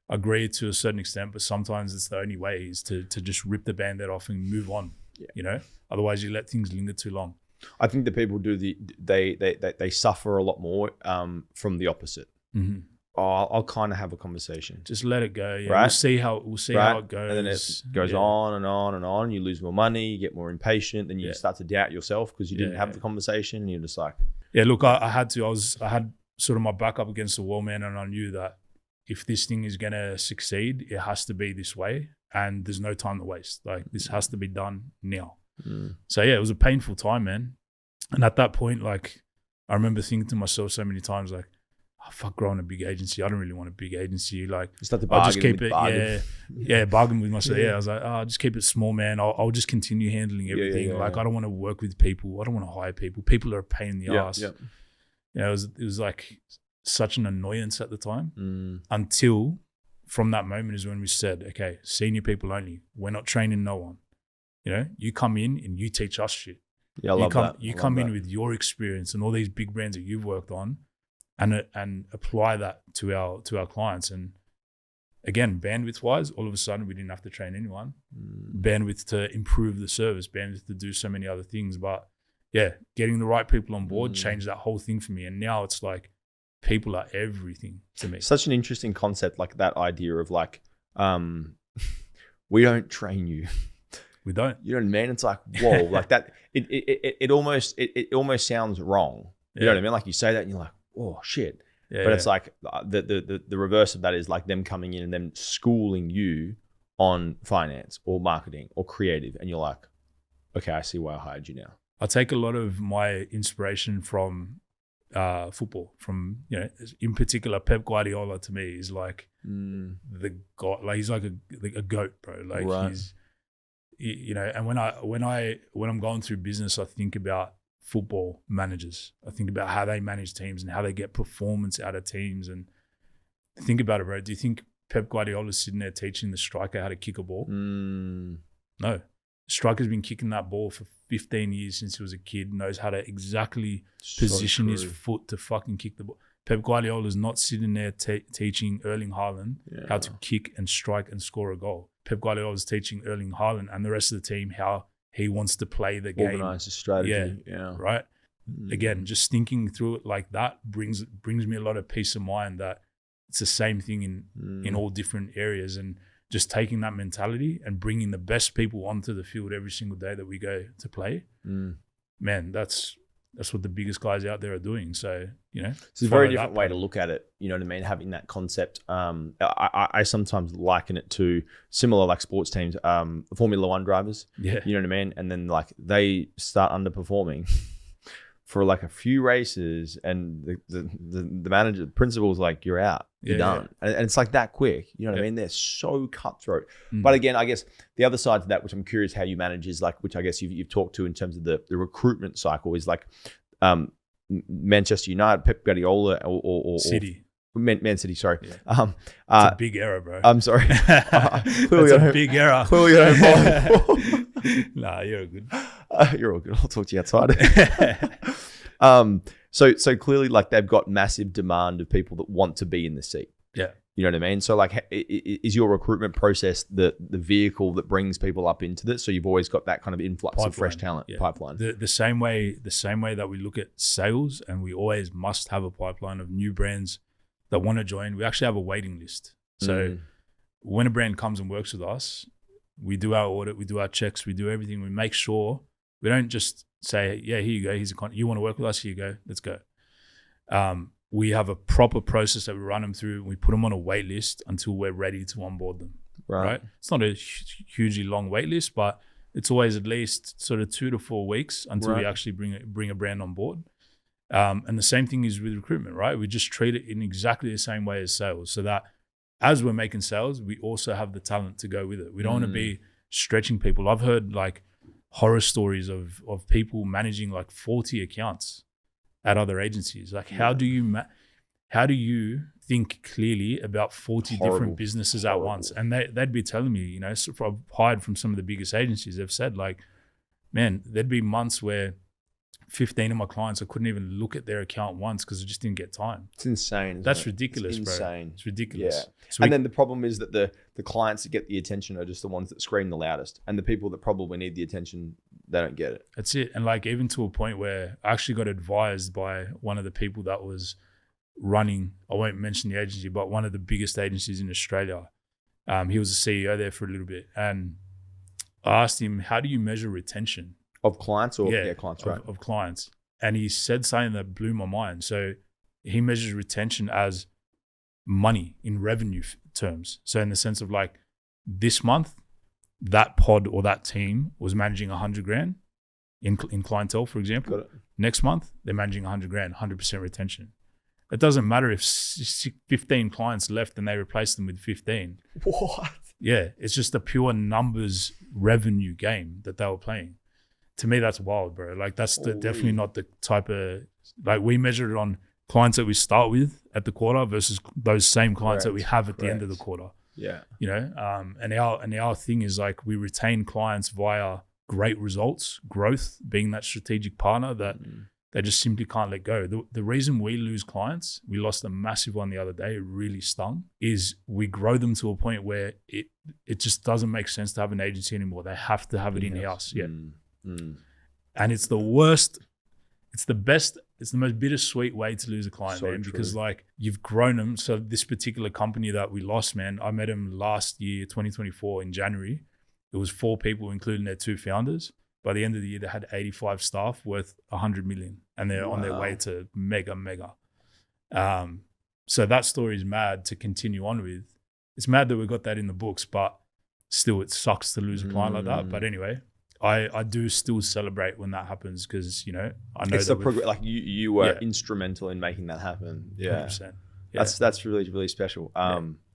I agree to a certain extent, but sometimes it's the only way is to just rip the Band-Aid off and move on. You know, otherwise you let things linger too long. I think the people they suffer a lot more from the opposite. I'll kind of have a conversation. Just let it go. Yeah. Right? We'll see how it goes. And then it goes on and on and on. You lose more money, you get more impatient, then you start to doubt yourself because you didn't have the conversation. And you're just like, look, I had sort of my back up against the wall, man, and I knew that if this thing is going to succeed, it has to be this way. And there's no time to waste. Like, this has to be done now. So yeah, it was a painful time, man. And at that point, like, I remember thinking to myself so many times, like, oh, fuck, growing a big agency. I don't really want a big agency. Like, I'll just keep it. Bargain with myself. Yeah, I was like, oh, I'll just keep it small, man. I'll just continue handling everything. I don't want to work with people. I don't want to hire people. People are a pain in the ass. You know, it was like such an annoyance at the time until from that moment is when we said, okay, senior people only. We're not training no one. You know, you come in and you teach us shit. Yeah, I love that. You come in with your experience and all these big brands that you've worked on, and apply that to our clients. And again, bandwidth wise, all of a sudden we didn't have to train anyone. Bandwidth to improve the service, bandwidth to do so many other things. But yeah, getting the right people on board changed that whole thing for me. And now it's like people are everything to me. Such an interesting concept, like that idea of like, we don't train you. We don't. You know what I mean? It's like, whoa, like that. It almost sounds wrong. You know what I mean? Like you say that and you're like, oh shit. But it's like the reverse of that is like them coming in and them schooling you on finance or marketing or creative, and you're like, okay, I see why I hired you now. I take a lot of my inspiration from football. From, you know, in particular, Pep Guardiola to me is like the god. Like, he's like a goat, bro. Like he's. You know, and when I'm going through business, I think about football managers. I think about how they manage teams and how they get performance out of teams. And think about it, bro. Do you think Pep Guardiola's sitting there teaching the striker how to kick a ball? No. The striker's been kicking that ball for 15 years since he was a kid, knows how to exactly position his foot to fucking kick the ball. Pep Guardiola's not sitting there teaching Erling Haaland how to kick and strike and score a goal. Pep Guardiola is teaching Erling Haaland and the rest of the team how he wants to play the game. Organize a strategy. Right? Again, just thinking through it like that brings me a lot of peace of mind that it's the same thing in all different areas, and just taking that mentality and bringing the best people onto the field every single day that we go to play. Man, that's what the biggest guys out there are doing. So, you know, it's a very different way to look at it. You know what I mean? Having that concept. I sometimes liken it to similar like sports teams, Formula One drivers. Yeah. You know what I mean? And then like they start underperforming for like a few races, and the manager, the principal's like, you're out, you're done. And it's like that quick. You know what I mean? They're so cutthroat. But again, I guess the other side to that, which I'm curious how you manage, is like, which I guess you've talked to in terms of the recruitment cycle, is like Manchester United, Pep Guardiola, or City. Man City, sorry. It's a big error, bro. I'm sorry. It's a big error. Clearly you don't follow. Nah, you're good. You're all good. I'll talk to you outside. So clearly, like, they've got massive demand of people that want to be in the seat. Yeah. You know what I mean? So like, is your recruitment process the vehicle that brings people up into this? So you've always got that kind of influx of fresh talent pipeline. The same way that we look at sales, and we always must have a pipeline of new brands that want to join. We actually have a waiting list. So when a brand comes and works with us, we do our audit, we do our checks, we do everything. We make sure we don't just say, yeah, here you go. You want to work with us? Here you go. Let's go. We have a proper process that we run them through. We put them on a wait list until we're ready to onboard them. Right? It's not a hugely long wait list, but it's always at least sort of 2 to 4 weeks until we actually bring a brand on board. And the same thing is with recruitment, right? We just treat it in exactly the same way as sales, so that as we're making sales, we also have the talent to go with it. We don't want to be stretching people. I've heard like horror stories of people managing like 40 accounts at other agencies. Like, how do you think clearly about 40 different businesses at once? And they'd be telling me, you know, so I've hired from some of the biggest agencies. They've said like, man, there'd be months where 15 of my clients, I couldn't even look at their account once because I just didn't get time. It's insane. That's ridiculous, it's insane. Bro. It's ridiculous. Yeah. So and then the problem is that the clients that get the attention are just the ones that scream the loudest, and the people that probably need the attention, they don't get it. That's it. And like, even to a point where I actually got advised by one of the people that was running, I won't mention the agency, but one of the biggest agencies in Australia. He was a CEO there for a little bit, and I asked him, how do you measure retention? Of clients or clients, right? Of clients. And he said something that blew my mind. So he measures retention as money in revenue terms. So in the sense of like this month, that pod or that team was managing 100 grand in clientele, for example. Got it. Next month, they're managing 100 grand, 100% retention. It doesn't matter if 15 clients left and they replace them with 15. What? Yeah, it's just a pure numbers revenue game that they were playing. To me, that's wild, bro. Like that's definitely not the type of, like we measure it on clients that we start with at the quarter versus those same clients that we have at the end of the quarter. Yeah. You know, and our thing is like we retain clients via great results, growth, being that strategic partner that they just simply can't let go. The reason we lose clients, we lost a massive one the other day, it really stung, is we grow them to a point where it just doesn't make sense to have an agency anymore. They have to have it in-house. Yeah. And it's the worst, it's the best, it's the most bittersweet way to lose a client, man, because like you've grown them. So this particular company that we lost, man, I met him last year, 2024 in January. It was 4 people, including their 2 founders. By the end of the year, they had 85 staff worth 100 million and they're on their way to mega. So that story is mad to continue on with. It's mad that we got that in the books, but still it sucks to lose a client like that. But anyway, I do still celebrate when that happens because, you know, I know it's the like you were instrumental in making that happen. Yeah. 100%. Yeah. That's really, really special.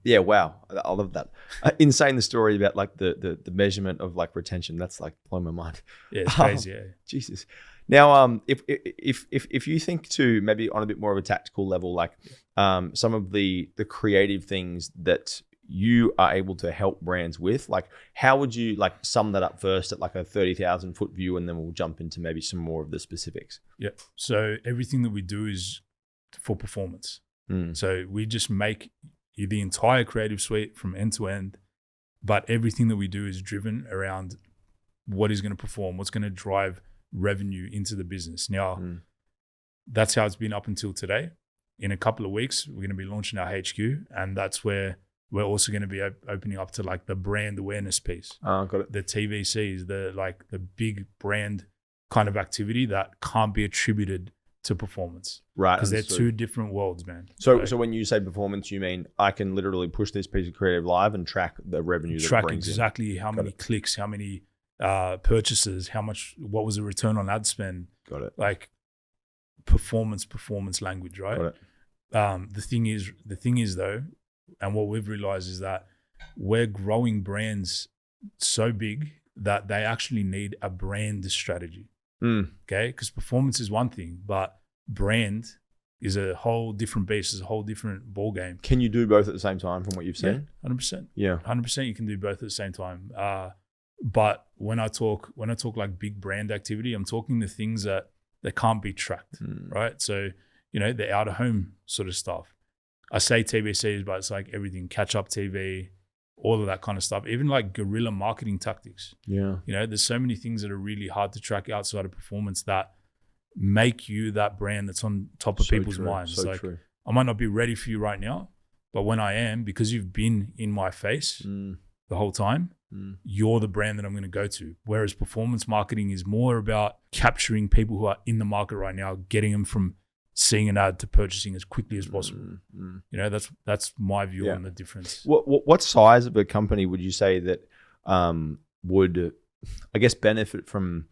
Yeah, wow. I love that. Insane the story about like the measurement of like retention. That's like blowing my mind. Yeah, it's crazy. Jesus. Now, if you think to maybe on a bit more of a tactical level, like some of the creative things that you are able to help brands with, like how would you like sum that up first at like a 30,000 foot view, and then we'll jump into maybe some more of the specifics. Yeah. So everything that we do is for performance. So we just make the entire creative suite from end to end, but everything that we do is driven around what is going to perform, what's going to drive revenue into the business. Now, that's how it's been up until today. In a couple of weeks, we're going to be launching our HQ, and that's where we're also going to be opening up to like the brand awareness piece. Got it. The TVCs, the big brand kind of activity that can't be attributed to performance. Right. Because they're 2 different worlds, man. So when you say performance, you mean I can literally push this piece of creative live and track the revenue that it brings exactly in. How many clicks, how many purchases, what was the return on ad spend. Got it. Like performance language, right? Got it. The thing is though, and what we've realized is that we're growing brands so big that they actually need a brand strategy. Okay, because performance is one thing, but brand is a whole different beast, is a whole different ball game. Can you do both at the same time from what you've seen? 100%. Yeah, 100%. You can do both at the same time. But when I talk like big brand activity, I'm talking the things that can't be tracked, right? So you know, the out of home sort of stuff. I say TBCs, but it's like everything, catch up TV, all of that kind of stuff, even like guerrilla marketing tactics. Yeah. You know, there's so many things that are really hard to track outside of performance that make you that brand that's on top of people's minds. So like, true. I might not be ready for you right now, but when I am, because you've been in my face the whole time, you're the brand that I'm going to go to. Whereas performance marketing is more about capturing people who are in the market right now, getting them from seeing an ad to purchasing as quickly as possible. You know, that's my view on the difference. What size of a company would you say that would, I guess, benefit from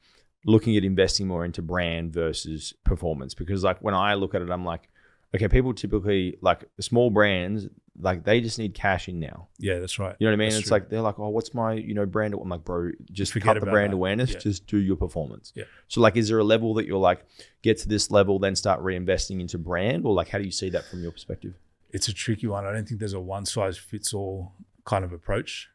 looking at investing more into brand versus performance? Because like when I look at it, I'm like, okay, people typically like small brands, like they just need cash in now. Yeah, that's right. You know what I mean? That's it's true. like, they're like, oh, what's my, brand? I'm like, bro, just Forget cut the about brand that. awareness, Yeah. just do your performance. Yeah. So like, is there a level that you're like, get to this level, then start reinvesting into brand? Or like, how do you see that from your perspective? It's a tricky one. I don't think there's a one size fits all kind of approach.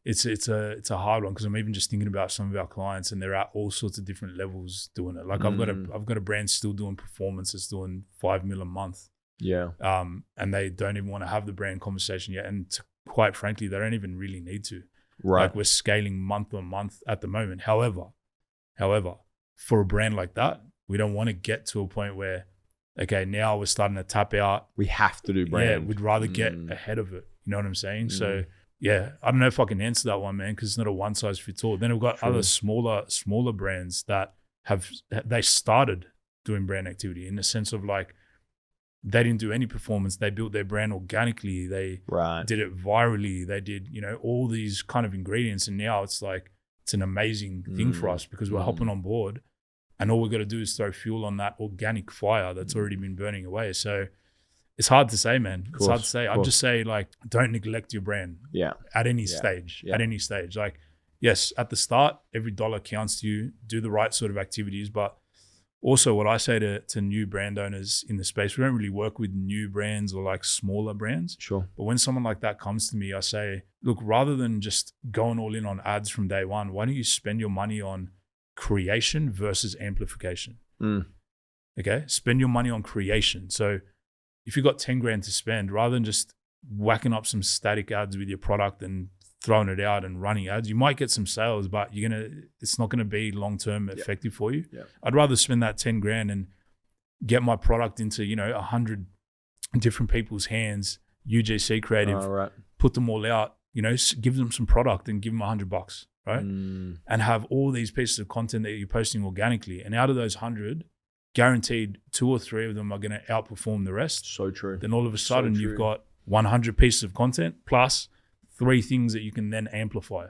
It's a hard one because I'm even just thinking about some of our clients and they're at all sorts of different levels doing it. Like I've got a brand still doing performance that's doing 5 mil a month. Yeah. And they don't even want to have the brand conversation yet. And quite frankly, they don't even really need to. Right. Like we're scaling month on month at the moment. However, for a brand like that, we don't want to get to a point where, okay, now we're starting to tap out. We have to do brand. Yeah, we'd rather get ahead of it. You know what I'm saying? So yeah, I don't know if I can answer that one, man, because it's not a one size fits all. Then we've got other smaller brands that they started doing brand activity in the sense of like, they didn't do any performance. They built their brand organically. They did it virally. They did, all these kind of ingredients. And now it's like, it's an amazing thing for us because we're hopping on board, and all we've got to do is throw fuel on that organic fire that's already been burning away. So it's hard to say, man. It's hard to say. I'd just say, like, don't neglect your brand. Yeah. At any stage. Yeah. At any stage. Like, yes, at the start, every dollar counts to you. Do the right sort of activities. But also what I say to new brand owners in the space, we don't really work with new brands or like smaller brands. Sure. But when someone like that comes to me, I say, look, rather than just going all in on ads from day one, why don't you spend your money on creation versus amplification? Okay. Spend your money on creation. So if you've got 10 grand to spend, rather than just whacking up some static ads with your product and throwing it out and running ads, you might get some sales, but it's not gonna be long-term effective for you. Yeah. I'd rather spend that 10 grand and get my product into 100 different people's hands, UGC creative, put them all out, give them some product and give them $100, right? And have all these pieces of content that you're posting organically, and out of those 100, guaranteed 2 or 3 of them are going to outperform the rest. So true. Then all of a sudden you've got 100 pieces of content plus 3 things that you can then amplify.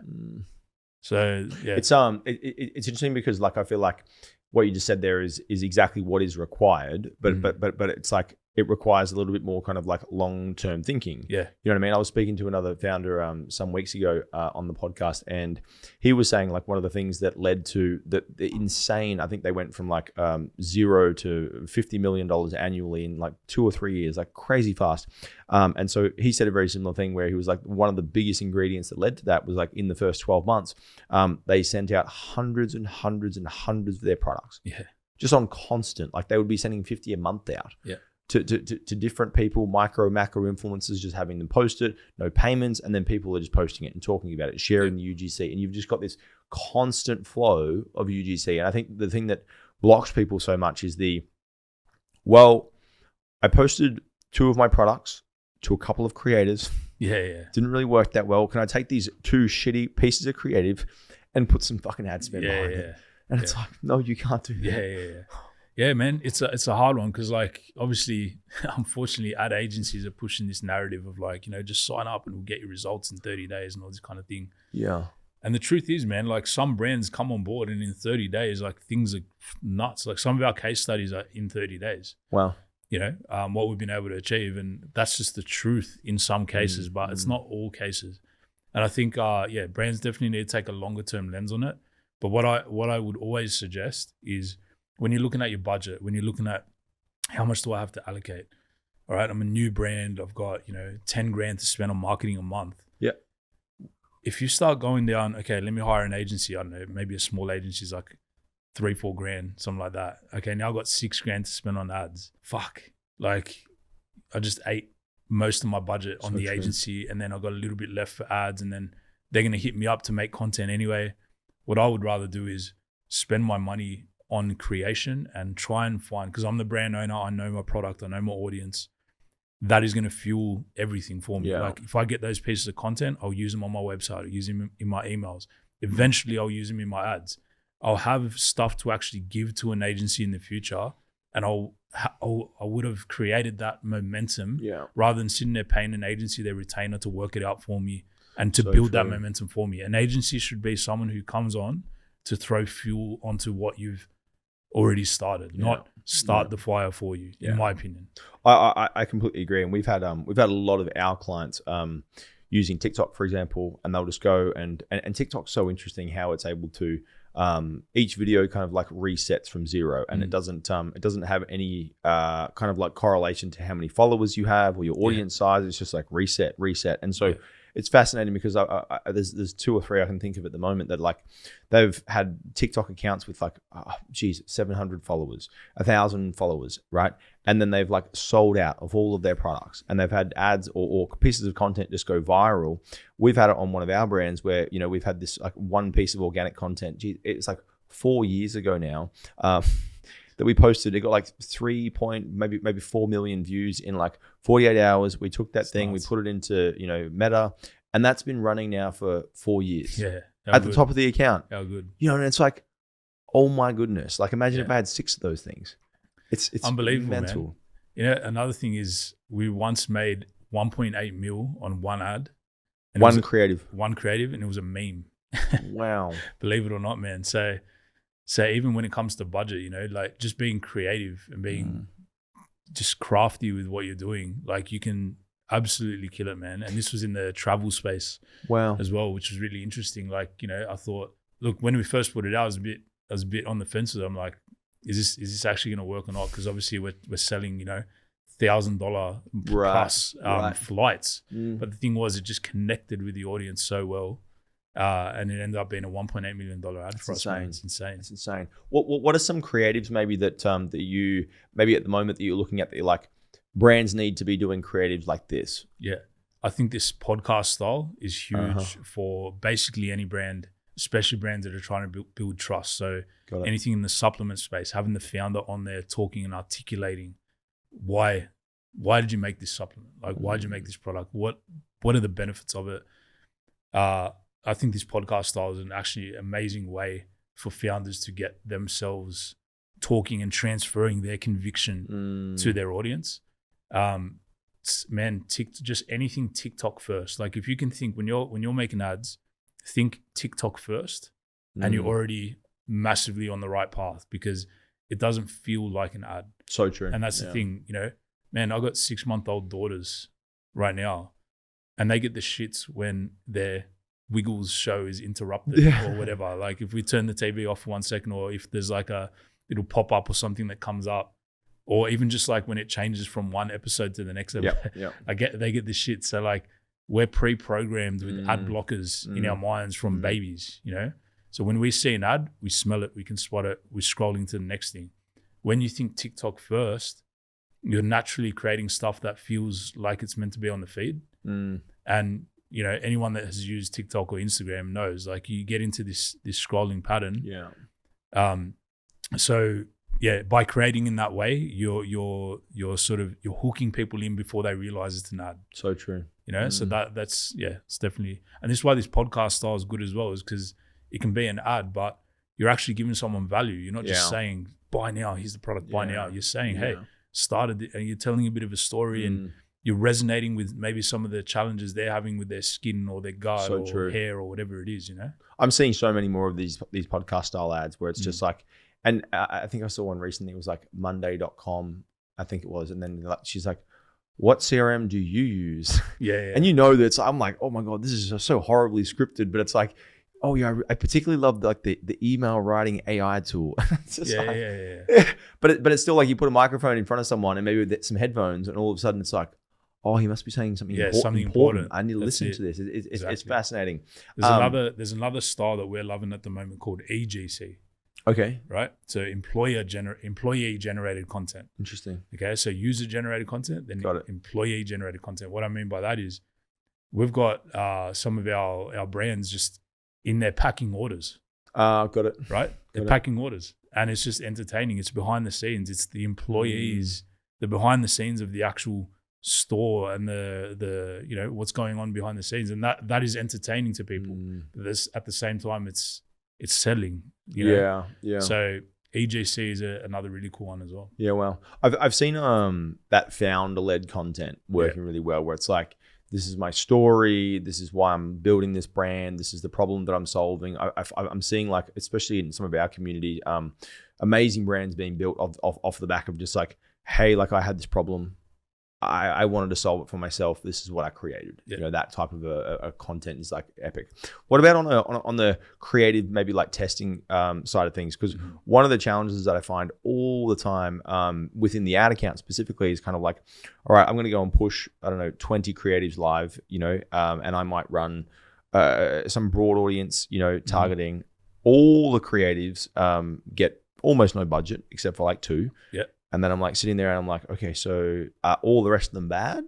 So yeah, it's interesting because, like, I feel like what you just said there is exactly what is required, but it's like it requires a little bit more kind of like long-term thinking. Yeah. You know what I mean? I was speaking to another founder some weeks ago on the podcast, and he was saying, like, one of the things that led to the insane, I think they went from like 0 to $50 million annually in like 2 or 3 years, like crazy fast. And so he said a very similar thing where he was like, one of the biggest ingredients that led to that was like in the first 12 months, they sent out hundreds and hundreds and hundreds of their products. Yeah. Just on constant, like they would be sending 50 a month out. Yeah. To different people, macro influencers, just having them post it, no payments, and then people are just posting it and talking about it, sharing the UGC, and you've just got this constant flow of UGC. And I think the thing that blocks people so much is I posted 2 of my products to a couple of creators. Yeah. Didn't really work that well. Can I take these 2 shitty pieces of creative and put some fucking ad spend behind it? And it's like, no, you can't do that. Yeah, man, it's a hard one because, like, obviously, unfortunately, ad agencies are pushing this narrative of like, just sign up and we'll get your results in 30 days and all this kind of thing. Yeah. And the truth is, man, like some brands come on board and in 30 days, like things are nuts. Like some of our case studies are in 30 days. Wow. What we've been able to achieve. And that's just the truth in some cases, but it's not all cases. And I think, brands definitely need to take a longer term lens on it. But what I would always suggest is, when you're looking at your budget, when you're looking at how much do I have to allocate? All right, I'm a new brand. I've got, 10 grand to spend on marketing a month. Yeah. If you start going down, okay, let me hire an agency. I don't know, maybe a small agency is like 3-4 grand, something like that. Okay, now I've got 6 grand to spend on ads. Fuck. Like, I just ate most of my budget on the agency, and then I've got a little bit left for ads, and then they're going to hit me up to make content anyway. What I would rather do is spend my money on creation and try and find, because I'm the brand owner, I know my product, I know my audience, that is going to fuel everything for me. Like if I get those pieces of content, I'll use them on my website, I'll use them in my emails. Eventually I'll use them in my ads. I'll have stuff to actually give to an agency in the future, and I would have created that momentum rather than sitting there paying an agency, their retainer, to work it out for me and to build that momentum for me. An agency should be someone who comes on to throw fuel onto what you've already started, not start the fire for you, in my opinion. I completely agree. And we've had a lot of our clients using TikTok, for example, and they'll just go and TikTok's so interesting how it's able to each video kind of like resets from 0, and it doesn't have any kind of like correlation to how many followers you have or your audience size. It's just like reset. And so it's fascinating because there's 2 or 3 I can think of at the moment that like they've had TikTok accounts with like 700 followers, 1,000 followers, right? And then they've like sold out of all of their products, and they've had ads or pieces of content just go viral. We've had it on one of our brands where we've had this like one piece of organic content. It's like 4 years ago now. That we posted, it got like 3 maybe 4 million views in like 48 hours. We took that thing, we put it into Meta, and that's been running now for 4 years. At the top of the account. How good. And it's like, oh my goodness! Like imagine if I had 6 of those things. It's unbelievable, mental. man. Another thing is we once made 1.8 mil on one ad. And one creative, and it was a meme. Wow. Believe it or not, man. So even when it comes to budget, like just being creative and being just crafty with what you're doing, like you can absolutely kill it, man. And this was in the travel space as well, which was really interesting. Like, I thought, look, when we first put it out, I was a bit on the fence with it. I'm like, is this actually going to work or not? Because obviously we're selling, $1,000 plus flights. But the thing was, it just connected with the audience so well. And it ended up being a $1.8 million ad for us. It's insane. It's insane. What are some creatives maybe that you maybe at the moment that you're looking at that you're like, brands need to be doing creatives like this? Yeah. I think this podcast style is huge for basically any brand, especially brands that are trying to build trust. So anything in the supplement space, having the founder on there talking and articulating why did you make this supplement? Like, why did you make this product? What are the benefits of it? I think this podcast style is an actually amazing way for founders to get themselves talking and transferring their conviction to their audience. Man, just anything TikTok first. Like if you can think when you're making ads, think TikTok first, and you're already massively on the right path because it doesn't feel like an ad. So true. And that's the thing, man, I got 6-month-old daughters right now, and they get the shits when their Wiggles show is interrupted or whatever. Like if we turn the TV off for 1 second, or if there's like it'll pop up or something that comes up, or even just like when it changes from one episode to the next episode, they get this shit. So like we're pre-programmed with ad blockers in our minds from babies, So when we see an ad, we smell it, we can spot it, we're scrolling to the next thing. When you think TikTok first, you're naturally creating stuff that feels like it's meant to be on the feed. And anyone that has used TikTok or Instagram knows, like you get into this scrolling pattern. So by creating in that way, you're hooking people in before they realize it's an ad. So true. So that's it's definitely, and this is why this podcast style is good as well, is because it can be an ad, but you're actually giving someone value. You're not just saying, buy now, here's the product, buy now. You're saying, hey, started it, and you're telling a bit of a story and you're resonating with maybe some of the challenges they're having with their skin or their gut or hair or whatever it is, I'm seeing so many more of these podcast style ads where it's just like, and I think I saw one recently, it was like Monday.com, I think it was. And then she's like, what CRM do you use? And that I'm like, oh my God, this is so horribly scripted, but it's like, oh yeah, I particularly love like the email writing AI tool. But it's still like you put a microphone in front of someone and maybe with some headphones, and all of a sudden it's like, oh, he must be saying something important. I need to listen to this. It's fascinating. There's another style that we're loving at the moment called EGC. Okay. Right. So employee generated content. Interesting. Okay. So user generated content, then employee generated content. What I mean by that is we've got some of our brands just in their packing orders. Got it. Right. They're packing orders, and it's just entertaining. It's behind the scenes. It's the employees, the behind the scenes of the actual store and the what's going on behind the scenes, and that is entertaining to people. This at the same time it's selling. So EGC is another really cool one as well. Yeah, well, I've seen that founder-led content working really well, where it's like, this is my story, this is why I'm building this brand, this is the problem that I'm solving. I'm seeing, like, especially in some of our community, amazing brands being built off the back of just like, hey, like I had this problem, I wanted to solve it for myself, this is what I created. That type of a content is like epic. What about on the creative, maybe like testing side of things? Because one of the challenges that I find all the time within the ad account specifically is kind of like, all right, I'm going to go and push, 20 creatives live, and I might run some broad audience, targeting. All the creatives get almost no budget except for like 2. And then I'm like sitting there and I'm like, okay, so are all the rest of them bad?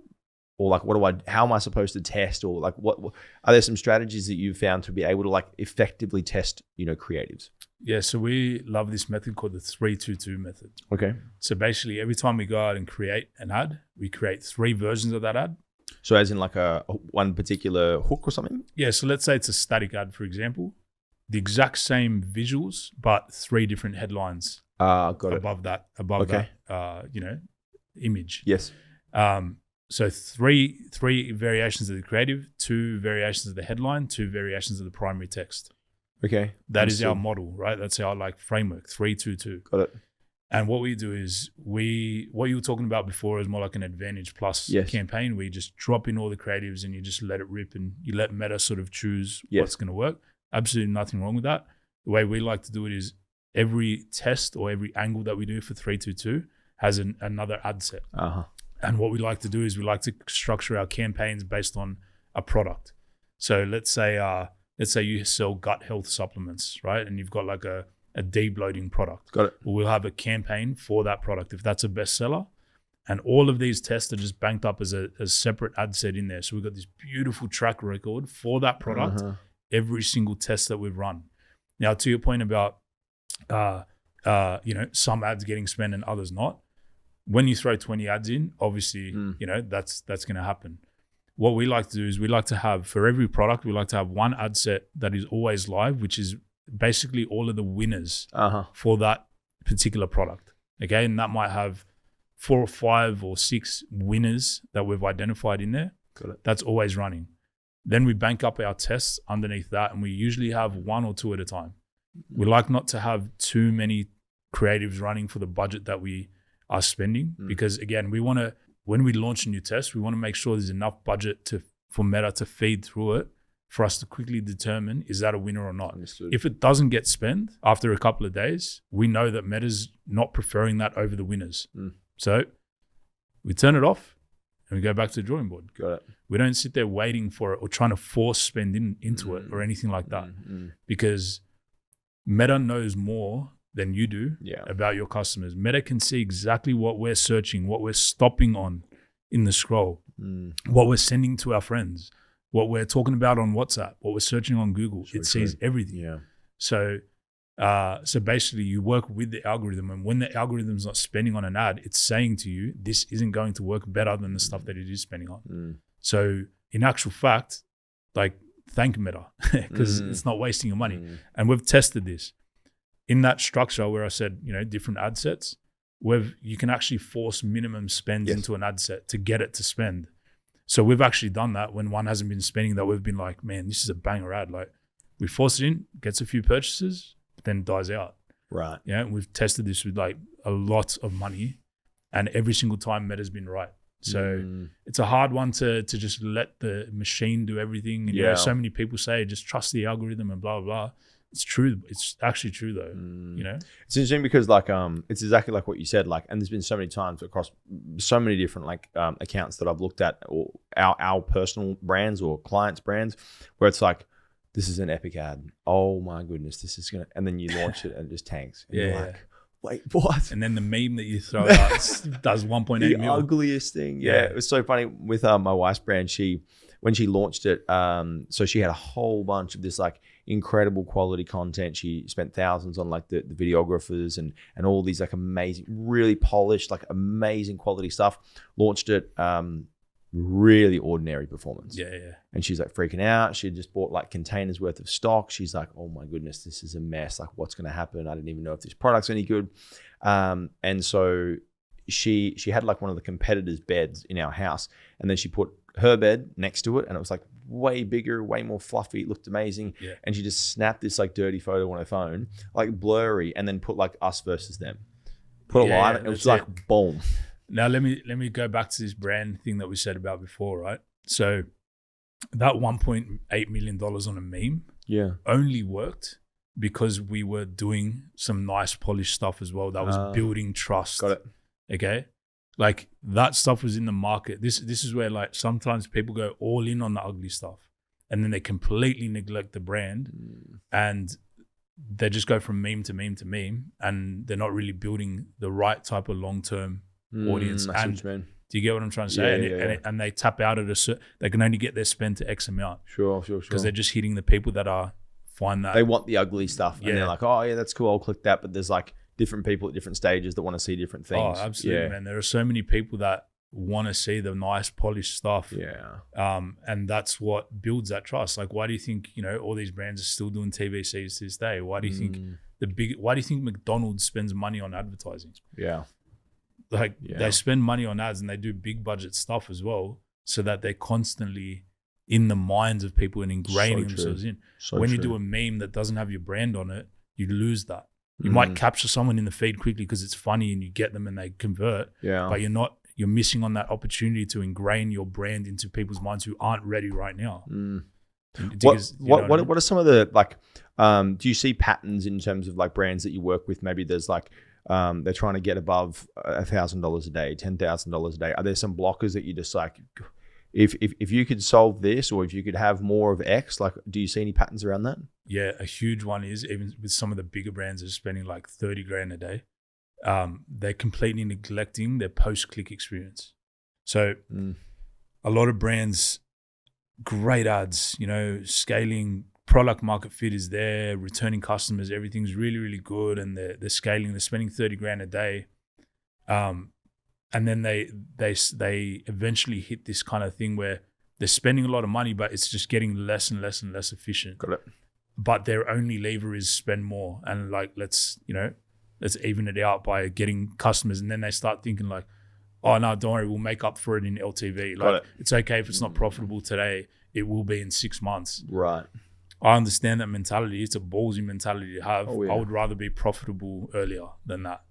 Or like, how am I supposed to test? Or like, what are there some strategies that you've found to be able to like effectively test, creatives? Yeah, so we love this method called the 3-2-2 method. Okay. So basically every time we go out and create an ad, we create 3 versions of that ad. So as in like one particular hook or something? Yeah, so let's say it's a static ad, for example, the exact same visuals, but 3 different headlines. Got it. Above that, image. Yes. So three variations of the creative, 2 variations of the headline, 2 variations of the primary text. Okay. That is our model, right? That's our like framework, 3-2-2. Got it. And what we do is what you were talking about before is more like an Advantage Plus campaign where you just drop in all the creatives and you just let it rip and you let Meta sort of choose what's going to work. Absolutely nothing wrong with that. The way we like to do it is every test or every angle that we do for 3-2-2 has another ad set. And what we like to do is we like to structure our campaigns based on a product. So let's say you sell gut health supplements, right? And you've got like a debloating product. Got it. Well, we'll have a campaign for that product if that's a bestseller. And all of these tests are just banked up as a separate ad set in there. So we've got this beautiful track record for that product, every single test that we've run. Now, to your point about, some ads getting spent and others not, when you throw 20 ads in, obviously, that's going to happen. What we like to do is we like to have, for every product, we like to have one ad set that is always live, which is basically all of the winners for that particular product. Okay. And that might have 4 or 5 or 6 winners that we've identified in there. Got it. That's always running. Then we bank up our tests underneath that, and we usually have 1 or 2 at a time. We like not to have too many creatives running for the budget that we are spending, because again, we want to, when we launch a new test, we want to make sure there's enough budget for Meta to feed through it for us to quickly determine, is that a winner or not? Understood. If it doesn't get spent after a couple of days, we know that Meta's not preferring that over the winners. So we turn it off and we go back to the drawing board. Got it. We don't sit there waiting for it or trying to force spend into it or anything like that, because Meta knows more than you do about your customers. Meta can see exactly what we're searching, what we're stopping on in the scroll, what we're sending to our friends, what we're talking about on WhatsApp, what we're searching on Google. It sees everything. Yeah. So basically you work with the algorithm, and when the algorithm's not spending on an ad, it's saying to you, this isn't going to work better than the stuff that it is spending on. So in actual fact, like, thank Meta, because it's not wasting your money. And we've tested this. In that structure where I said, different ad sets, you can actually force minimum spends into an ad set to get it to spend. So we've actually done that when one hasn't been spending, that we've been like, man, this is a banger ad. Like, we force it in, gets a few purchases, but then dies out. Right. Yeah. We've tested this with like a lot of money, and every single time Meta's been right. So it's a hard one to just let the machine do everything. And so many people say, just trust the algorithm and blah, blah, blah. It's true. It's actually true though. It's interesting because like it's exactly like what you said. Like, and there's been so many times across so many different like accounts that I've looked at, or our personal brands or clients' brands, where it's like, this is an epic ad. Oh my goodness, this is gonna. And then you launch it and it just tanks. And you're like, wait, what? And then the meme that you throw out does 1.8 million. The ugliest thing. Yeah, it was so funny with my wife's brand. When she launched it, so she had a whole bunch of this like incredible quality content. She spent thousands on like the videographers and all these like amazing, really polished, like amazing quality stuff. Launched it, really ordinary performance. And she's like freaking out. She had just bought like containers worth of stock. She's like, oh my goodness, this is a mess. Like, what's going to happen? I didn't even know if this product's any good. And so she had like one of the competitors' beds in our house, and then she put her bed next to it, and it was like way bigger, way more fluffy. It looked amazing. And she just snapped this like dirty photo on her phone, like blurry, and then put like us versus them. Put a line, and it was like boom. Now let me go back to this brand thing that we said about before, right? So that $1.8 million on a meme only worked because we were doing some nice polished stuff as well that was building trust. Got it. Okay. Like, that stuff was in the market. This is where like sometimes people go all in on the ugly stuff, and then they completely neglect the brand, and they just go from meme to meme to meme, and they're not really building the right type of long-term audience. And do you get what I'm trying to say? And they tap out at they can only get their spend to X amount. Sure. Because they're just hitting the people that find that. They want the ugly stuff. And they're like, oh yeah, that's cool, I'll click that. But there's like different people at different stages that want to see different things. Oh, absolutely, man. There are so many people that want to see the nice polished stuff. And that's what builds that trust. Like, why do you think, all these brands are still doing TVCs to this day? Why do you think why do you think McDonald's spends money on advertising? Like they spend money on ads and they do big budget stuff as well, so that they're constantly in the minds of people and ingraining themselves in. When you do a meme that doesn't have your brand on it, you lose that. You might capture someone in the feed quickly because it's funny and you get them and they convert. But you're missing on that opportunity to ingrain your brand into people's minds who aren't ready right now. What are some of the, like, do you see patterns in terms of like brands that you work with? Maybe there's like, they're trying to get above $1,000 a day, $10,000 a day. Are there some blockers that you just like, if you could solve this, or if you could have more of X, like, do you see any patterns around that? Yeah, a huge one is, even with some of the bigger brands that are spending like 30 grand a day, they're completely neglecting their post-click experience. So a lot of brands, great ads, you know, scaling, product market fit is there, returning customers, everything's really, really good, and they're scaling, they're spending 30 grand a day. And then they eventually hit this kind of thing where they're spending a lot of money, but it's just getting less and less and less efficient. Got it. But their only lever is spend more, and like, let's even it out by getting customers. And then they start thinking like, oh no, don't worry, we'll make up for it in LTV. Like, it's okay if it's not profitable today, it will be in 6 months. Right. I understand that mentality. It's a ballsy mentality to have. I would rather be profitable earlier than that.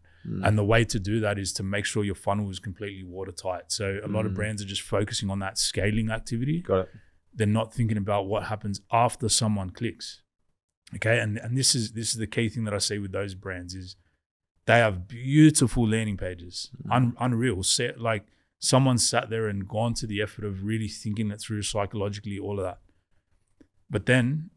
And the way to do that is to make sure your funnel is completely watertight. So a lot of brands are just focusing on that scaling activity. Got it. They're not thinking about what happens after someone clicks. Okay, and this is the key thing that I see with those brands is they have beautiful landing pages, unreal. Like someone sat there and gone to the effort of really thinking it through psychologically, all of that. But then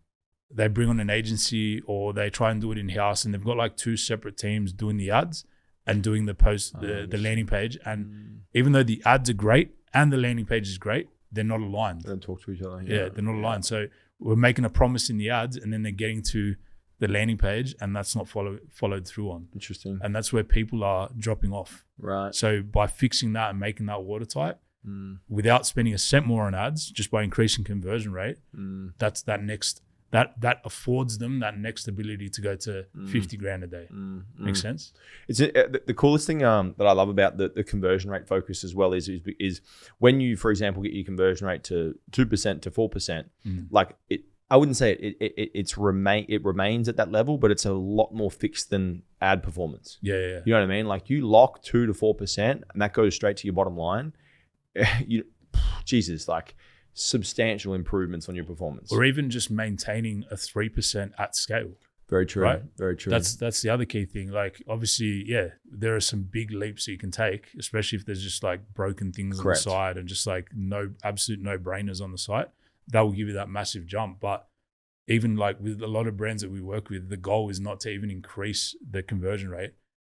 they bring on an agency or they try and do it in-house, and they've got like 2 separate teams doing the ads and doing the the landing page. And even though the ads are great and the landing page is great, they're not aligned. They don't talk to each other. Yeah, they're not aligned. So we're making a promise in the ads, and then they're getting to the landing page, and that's not followed through on. Interesting. And that's where people are dropping off. Right. So by fixing that and making that watertight, without spending a cent more on ads, just by increasing conversion rate, that's that next, that affords them that next ability to go to 50 grand a day. Makes sense? It's the coolest thing that I love about the conversion rate focus as well is when you, for example, get your conversion rate to 2% to 4%, like it. I wouldn't say it remains at that level, but it's a lot more fixed than ad performance. Yeah. You know what I mean? Like you lock 2 to 4%, and that goes straight to your bottom line. Jesus, like substantial improvements on your performance. Or even just maintaining a 3% at scale. Very true. Right? Very true. That's the other key thing. Like obviously, there are some big leaps that you can take, especially if there's just like broken things on the side and just like absolute no-brainers on the site. That will give you that massive jump. But even like with a lot of brands that we work with, the goal is not to even increase the conversion rate.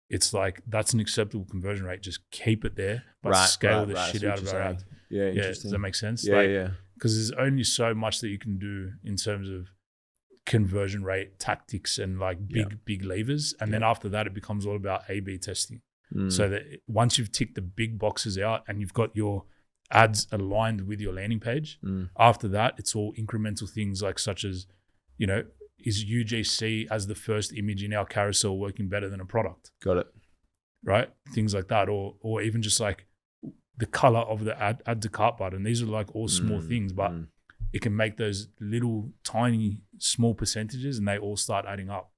It's like, that's an acceptable conversion rate. Just keep it there, but scale the shit out of our ad. Yeah, interesting. Does that make sense? Yeah. Because there's only so much that you can do in terms of conversion rate tactics and like big levers. And then after that, it becomes all about A/B testing. So that once you've ticked the big boxes out and you've got your ads aligned with your landing page, after that, it's all incremental things like such as, you know, is UGC as the first image in our carousel working better than a product? Got it. Right? Things like that. Or even just like the color of the add to cart button. These are like all small things, but it can make those little tiny small percentages and they all start adding up.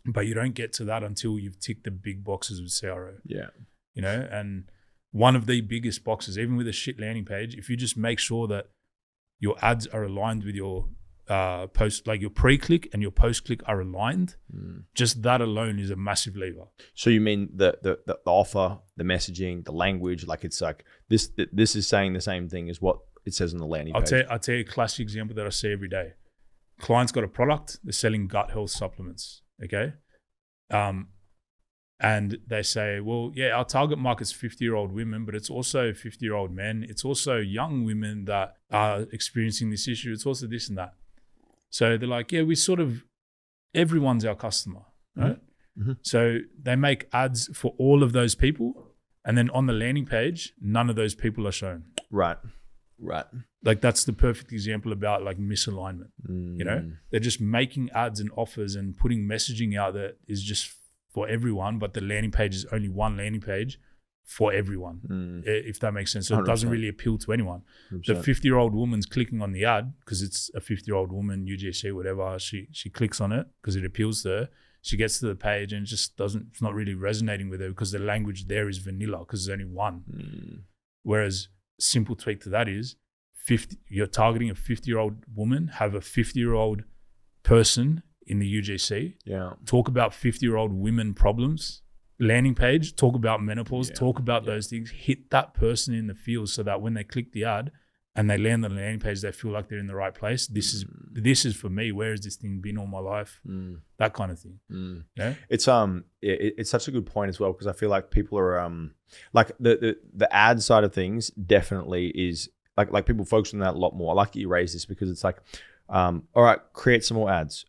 But you don't get to that until you've ticked the big boxes with CRO. Yeah. You know, and one of the biggest boxes, even with a shit landing page, if you just make sure that your ads are aligned with your post, like your pre-click and your post-click are aligned, just that alone is a massive lever. So you mean the offer, the messaging, the language, like it's like this is saying the same thing as what it says on the landing page. I'll tell you a classic example that I see every day. Client's got a product, they're selling gut health supplements, okay? And they say, well, yeah, our target market's 50-year-old women, but it's also 50-year-old men. It's also young women that are experiencing this issue. It's also this and that. So they're like, yeah, everyone's our customer, right? So they make ads for all of those people. And then on the landing page, none of those people are shown. Right. Like that's the perfect example about like misalignment, you know? They're just making ads and offers and putting messaging out that is just for everyone, but the landing page is only one landing page for everyone, if that makes sense. So 100%. It doesn't really appeal to anyone. 100%. The 50-year-old woman's clicking on the ad because it's a 50-year-old woman, UGC, whatever. She clicks on it because it appeals to her. She gets to the page and it's not really resonating with her because the language there is vanilla because there's only one. Whereas simple tweak to that is you're targeting a 50-year-old woman, have a 50-year-old person in the UGC, talk about 50-year-old women problems, landing page, talk about menopause, talk about those things, hit that person in the field so that when they click the ad and they land on the landing page, they feel like they're in the right place. This is for me. Where has this thing been all my life? That kind of thing. Yeah? It's such a good point as well, because I feel like people are like the ad side of things definitely is like people focus on that a lot more. I like that you raise this because it's like, all right, create some more ads,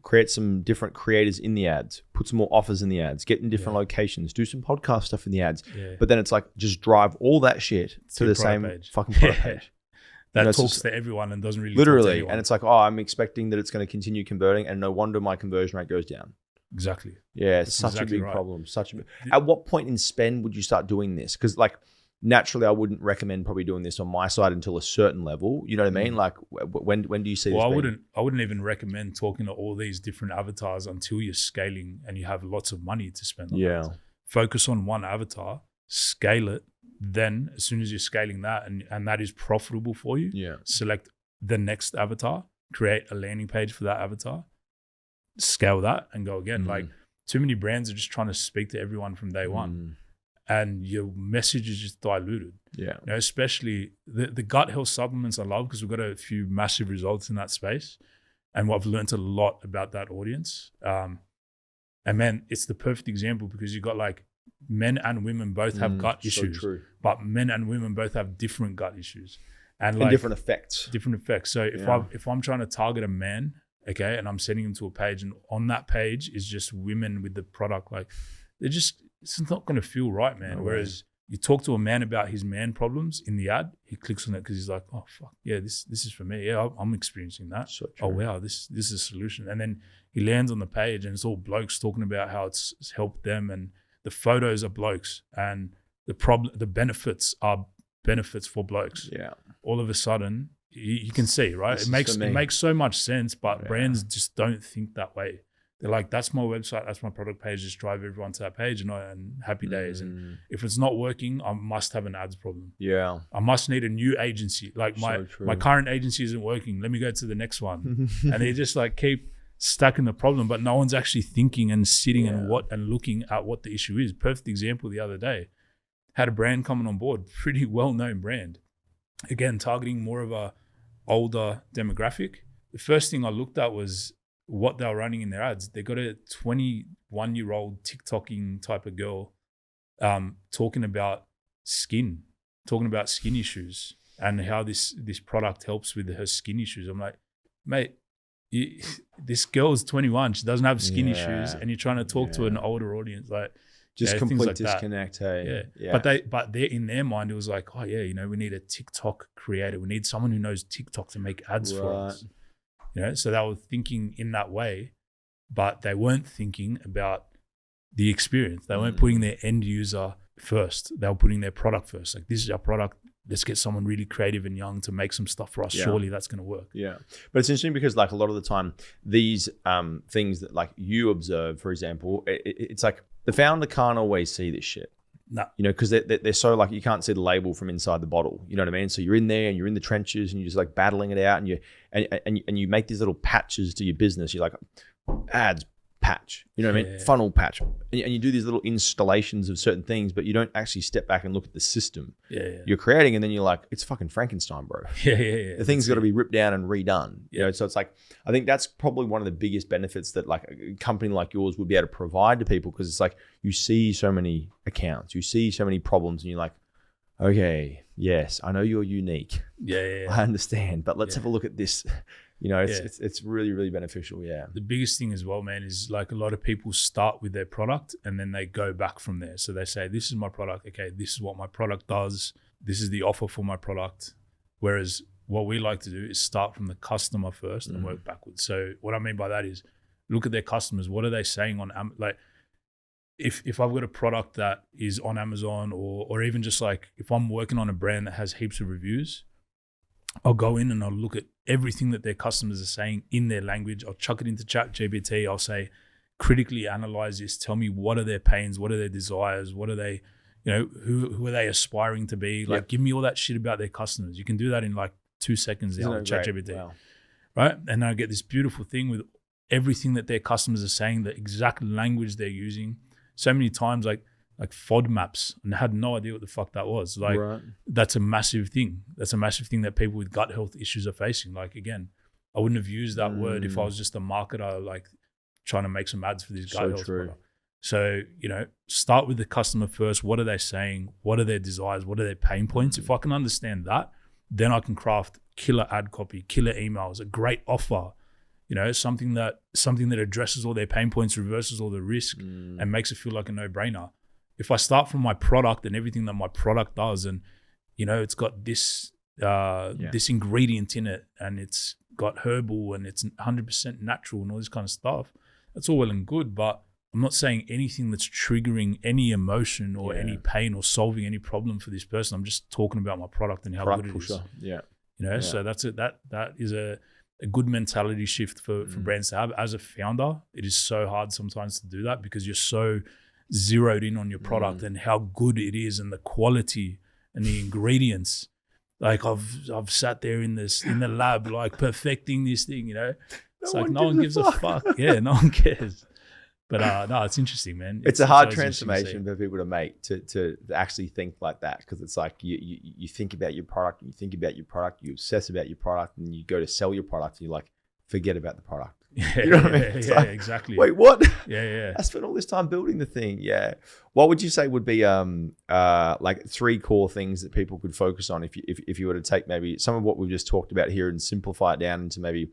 create some different creators in the ads, put some more offers in the ads, get in different locations, do some podcast stuff in the ads. But then it's like, just drive all that shit to the same fucking product page. That talks to everyone and doesn't really literally talk to anyone. And it's like, oh, I'm expecting that it's going to continue converting, and no wonder my conversion rate goes down. Exactly. Yeah, it's such a big problem. At what point in spend would you start doing this? Because like, naturally, I wouldn't recommend probably doing this on my side until a certain level. You know what I mean? Like, when do you see this? Well, I wouldn't even recommend talking to all these different avatars until you're scaling and you have lots of money to spend on that. Focus on one avatar, scale it. Then as soon as you're scaling that and that is profitable for you, select the next avatar, create a landing page for that avatar, scale that and go again. Like, too many brands are just trying to speak to everyone from day one. And your message is just diluted. You know, especially the gut health supplements I love because we've got a few massive results in that space. And I've learned a lot about that audience. And man, it's the perfect example because you've got like men and women both have gut issues, but men and women both have different gut issues. And like different effects. So if I'm trying to target a man, okay, and I'm sending him to a page and on that page is just women with the product, like it's not going to feel right, man. No Whereas you talk to a man about his man problems in the ad, he clicks on it because he's like, oh, fuck, yeah, this is for me. Yeah, I'm experiencing that. So oh, wow, this is a solution. And then he lands on the page and it's all blokes talking about how it's helped them and the photos are blokes and the benefits are benefits for blokes. Yeah. All of a sudden, you can see, right? It makes so much sense, but brands just don't think that way. They're like, that's my website, that's my product page, just drive everyone to that page and happy days. And if it's not working, I must have an ads problem. Yeah. I must need a new agency. Like my current agency isn't working. Let me go to the next one. And they just like keep stacking the problem, but no one's actually thinking and sitting and looking at what the issue is. Perfect example the other day. Had a brand coming on board, pretty well-known brand. Again, targeting more of a older demographic. The first thing I looked at was what they were running in their ads. They got a 21-year-old TikToking type of girl talking about skin issues and how this product helps with her skin issues. I'm like, mate, this girl is 21. She doesn't have skin issues, and you're trying to talk to an older audience. Like, just complete like disconnect. Hey, But they in their mind, it was like, oh yeah, we need a TikTok creator. We need someone who knows TikTok to make ads for us. So they were thinking in that way, but they weren't thinking about the experience. They weren't putting their end user first. They were putting their product first. Like, this is our product. Let's get someone really creative and young to make some stuff for us. Surely that's going to work. Yeah. But it's interesting because like a lot of the time, these things that like you observe, for example, it's like the founder can't always see this shit. No. Because they're so like, you can't see the label from inside the bottle. You know what I mean? So you're in there and you're in the trenches and you're just like battling it out and you make these little patches to your business. You're like, ads patch, you know what I mean? Funnel patch. And you do these little installations of certain things, but you don't actually step back and look at the system you're creating. And then you're like, it's fucking Frankenstein, bro. The thing's got to be ripped down and redone. You know, so it's like, I think that's probably one of the biggest benefits that like a company like yours would be able to provide to people, because it's like, you see so many accounts, you see so many problems, and you're like, okay, yes, I know you're unique. I understand, but let's have a look at this. It's really, really beneficial. Yeah. The biggest thing as well, man, is like a lot of people start with their product and then they go back from there. So they say, this is my product. Okay, this is what my product does. This is the offer for my product. Whereas what we like to do is start from the customer first and work backwards. So what I mean by that is look at their customers. What are they saying on, like, if I've got a product that is on Amazon or even just like if I'm working on a brand that has heaps of reviews, I'll go in and I'll look at everything that their customers are saying in their language. I'll chuck it into ChatGPT. I'll say, critically analyze this. Tell me, what are their pains? What are their desires? What are they, who are they aspiring to be? Like, give me all that shit about their customers. You can do that in like 2 seconds now on ChatGPT. Wow. Right? And I get this beautiful thing with everything that their customers are saying, the exact language they're using. So many times, like FODMAPs, and I had no idea what the fuck that was. Like, that's a massive thing. That's a massive thing that people with gut health issues are facing. Like, again, I wouldn't have used that word if I was just a marketer, like trying to make some ads for this gut health product. So, start with the customer first. What are they saying? What are their desires? What are their pain points? If I can understand that, then I can craft killer ad copy, killer emails, a great offer, something that addresses all their pain points, reverses all the risk, and makes it feel like a no-brainer. If I start from my product and everything that my product does, and it's got this this ingredient in it, and it's got herbal, and it's 100% natural, and all this kind of stuff, that's all well and good. But I'm not saying anything that's triggering any emotion or any pain or solving any problem for this person. I'm just talking about my product and how good it is. So that's it. That is a good mentality shift for brands to have. As a founder, it is so hard sometimes to do that because you're so zeroed in on your product and how good it is and the quality and the ingredients. Like I've sat there in the lab, like perfecting this thing, It's like no one gives a fuck. Yeah, no one cares. But no, it's interesting, man. It's a hard transformation for people to make to actually think like that, because it's like you think about your product, and you think about your product, you obsess about your product, and you go to sell your product, and you like forget about the product. You know what I mean? Like, exactly. Wait, what? Yeah. I spent all this time building the thing. Yeah. What would you say would be like 3 core things that people could focus on if you were to take maybe some of what we've just talked about here and simplify it down into maybe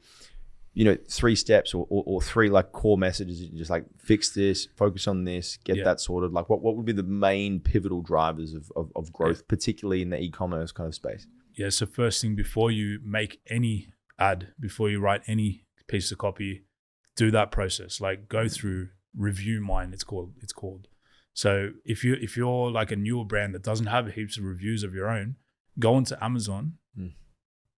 3 steps or 3 like core messages? Just like fix this, focus on this, get that sorted. Like what would be the main pivotal drivers of growth, particularly in the e-commerce kind of space? Yeah. So first thing, before you make any ad, before you write any piece of copy, do that process. Like go through, review mine. It's called. So if you're like a newer brand that doesn't have heaps of reviews of your own, go onto Amazon.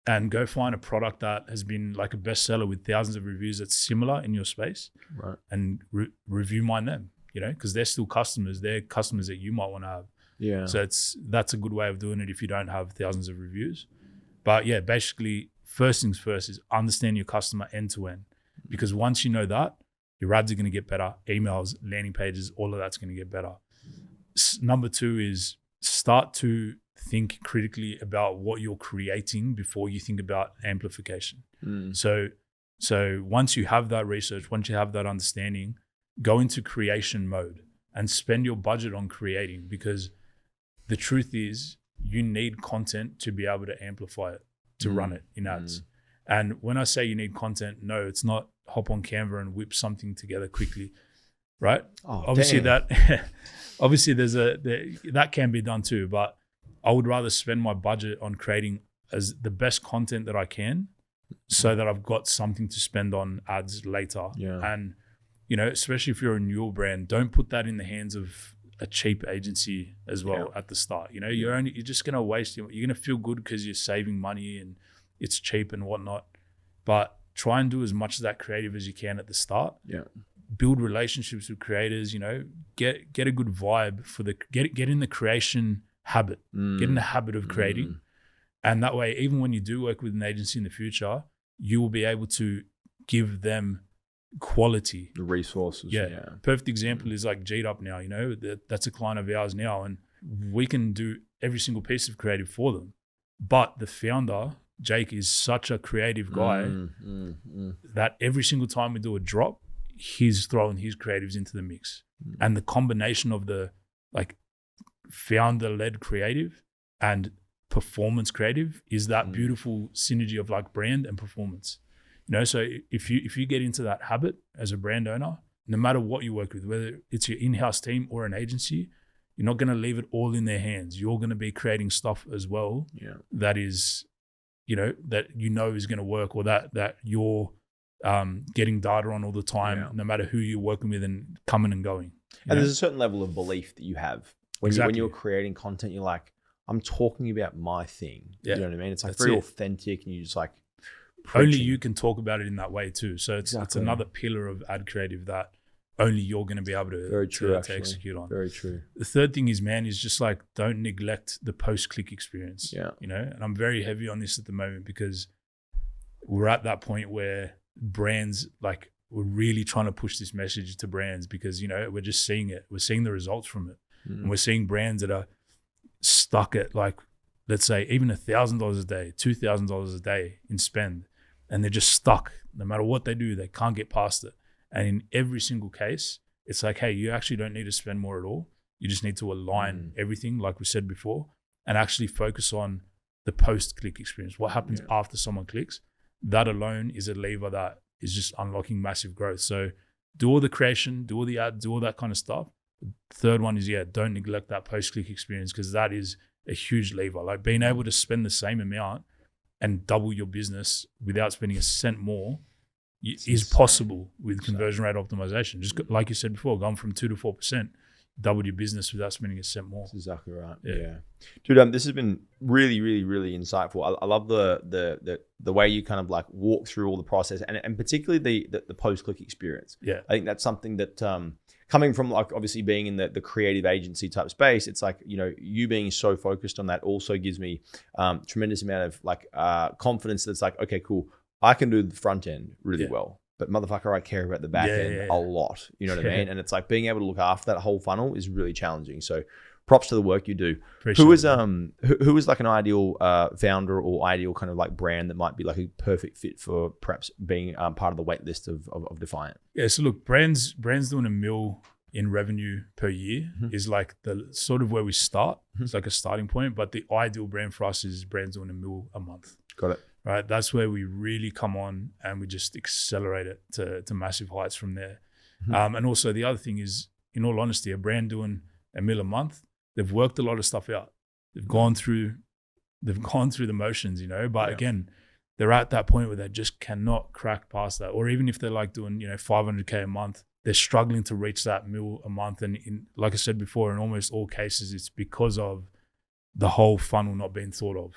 And go find a product that has been like a bestseller with thousands of reviews that's similar in your space, right? And review mine them, because they're still customers. They're customers that you might want to have. Yeah. So that's a good way of doing it if you don't have thousands of reviews. But yeah, basically, first things first is understand your customer end to end, because once you know that, your ads are going to get better, emails, landing pages, all of that's going to get better. Number 2 is start to think critically about what you're creating before you think about amplification. So once you have that research, once you have that understanding, go into creation mode and spend your budget on creating, because the truth is you need content to be able to amplify it, to run it in ads. And when I say you need content, no, it's not hop on Canva and whip something together quickly, right? Obviously that can be done too, but I would rather spend my budget on creating as the best content that I can, so that I've got something to spend on ads later. Yeah. And, especially if you're a newer brand, don't put that in the hands of a cheap agency as well at the start. You're just going to waste, you're going to feel good because you're saving money and it's cheap and whatnot, but try and do as much of that creative as you can at the start. Yeah. Build relationships with creators, get a good vibe for get in the creation habit, get in the habit of creating. And that way, even when you do work with an agency in the future, you will be able to give them quality. The resources. Yeah. Perfect example is like G'd Up now, that's a client of ours now, and we can do every single piece of creative for them. But the founder, Jake, is such a creative guy that every single time we do a drop, he's throwing his creatives into the mix. And the combination of the like founder-led creative and performance creative is that beautiful synergy of like brand and performance. So if you get into that habit as a brand owner, no matter what you work with, whether it's your in-house team or an agency, you're not going to leave it all in their hands. You're going to be creating stuff as well that is, that is going to work, or that you're getting data on all the time, no matter who you're working with and coming and going. And there's a certain level of belief that you have when Exactly. you're creating content. You're like, I'm talking about my thing. Yeah. You know what I mean? It's like That's very it. authentic, and you just like Only preaching. you can talk about it in that way too. So it's another pillar of ad creative that only you're going to be able to, to execute on. Very true. The third thing is, man, is just like, don't neglect the post-click experience. Yeah. You know, and I'm very heavy on this at the moment because we're at that point where brands, like, we're really trying to push this message to brands because, you know, we're just seeing it. We're seeing the results from it. And we're seeing brands that are stuck at, like, let's say even $1,000 a day, $2,000 a day in spend, and they're just stuck. No matter what they do, they can't get past it. And in every single case, it's like, hey, you actually don't need to spend more at all. You just need to align everything, like we said before, and actually focus on the post-click experience. What happens after someone clicks? That alone is a lever that is just unlocking massive growth. So do all the creation, do all the ads, do all that kind of stuff. The third one is, don't neglect that post-click experience, because that is a huge lever. Like, being able to spend the same amount and double your business without spending a cent more is possible with conversion rate optimization. Just like you said before, going from 2 to 4%, double your business without spending a cent more. That's exactly right. Yeah. Dude, this has been really, really, really insightful. I love the way you kind of like walk through all the process, and particularly the post-click experience. Yeah. I think that's something that coming from, like, obviously being in the creative agency type space, it's like, you know, you being so focused on that also gives me tremendous amount of like confidence that it's like, okay, cool, I can do the front end really well, but motherfucker, I care about the back end a lot. You know what I mean? And it's like being able to look after that whole funnel is really challenging. So props to the work you do. Who is like an ideal founder or ideal kind of like brand that might be like a perfect fit for perhaps being part of the wait list of Defiant? Yeah. So look, brands doing $1 million in revenue per year is like the sort of where we start. It's like a starting point, but the ideal brand for us is brands doing $1 million a month. Got it. Right. That's where we really come on and we just accelerate it to massive heights from there. And also the other thing is, in all honesty, a brand doing $1 million a month, they've worked a lot of stuff out. They've gone through the motions, you know, but again, they're at that point where they just cannot crack past that. Or even if they're like doing, you know, $500K a month, they're struggling to reach that $1 million a month. And like I said before, in almost all cases, it's because of the whole funnel not being thought of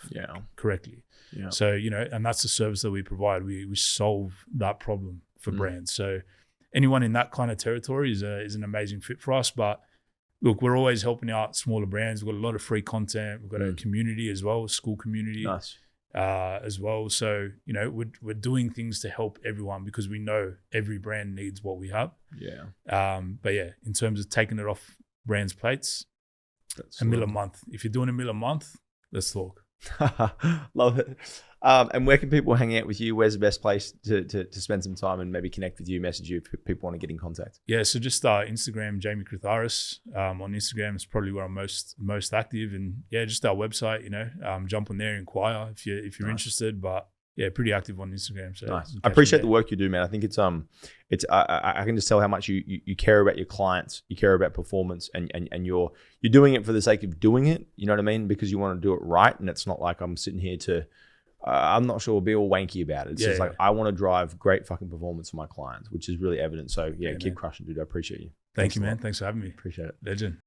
correctly. Yeah. So, you know, and that's the service that we provide. We solve that problem for brands. So anyone in that kind of territory is an amazing fit for us. But look, we're always helping out smaller brands. We've got a lot of free content. We've got a community as well, a school community as well. So, you know, we're doing things to help everyone because we know every brand needs what we have. Yeah. But yeah, in terms of taking it off brands' plates, that's $1 million a month. If you're doing $1 million a month, let's talk. Love it. And where can people hang out with you? Where's the best place to spend some time and maybe connect with you, message you if people want to get in contact? Yeah, so just Instagram, Jamie Kritharas. On Instagram is probably where I'm most active, and just our website. You know, jump on there, inquire if you're interested. But yeah, pretty active on Instagram. So nice. I appreciate the work you do, man. I think it's I can just tell how much you care about your clients, you care about performance, and you're doing it for the sake of doing it. You know what I mean? Because you want to do it right, and it's not like I'm sitting here to I'm not sure, be all wanky about it. It's just like I want to drive great fucking performance for my clients, which is really evident. So keep crushing, dude. I appreciate you. Thank you, man. Thanks for having me. Appreciate it. Legend.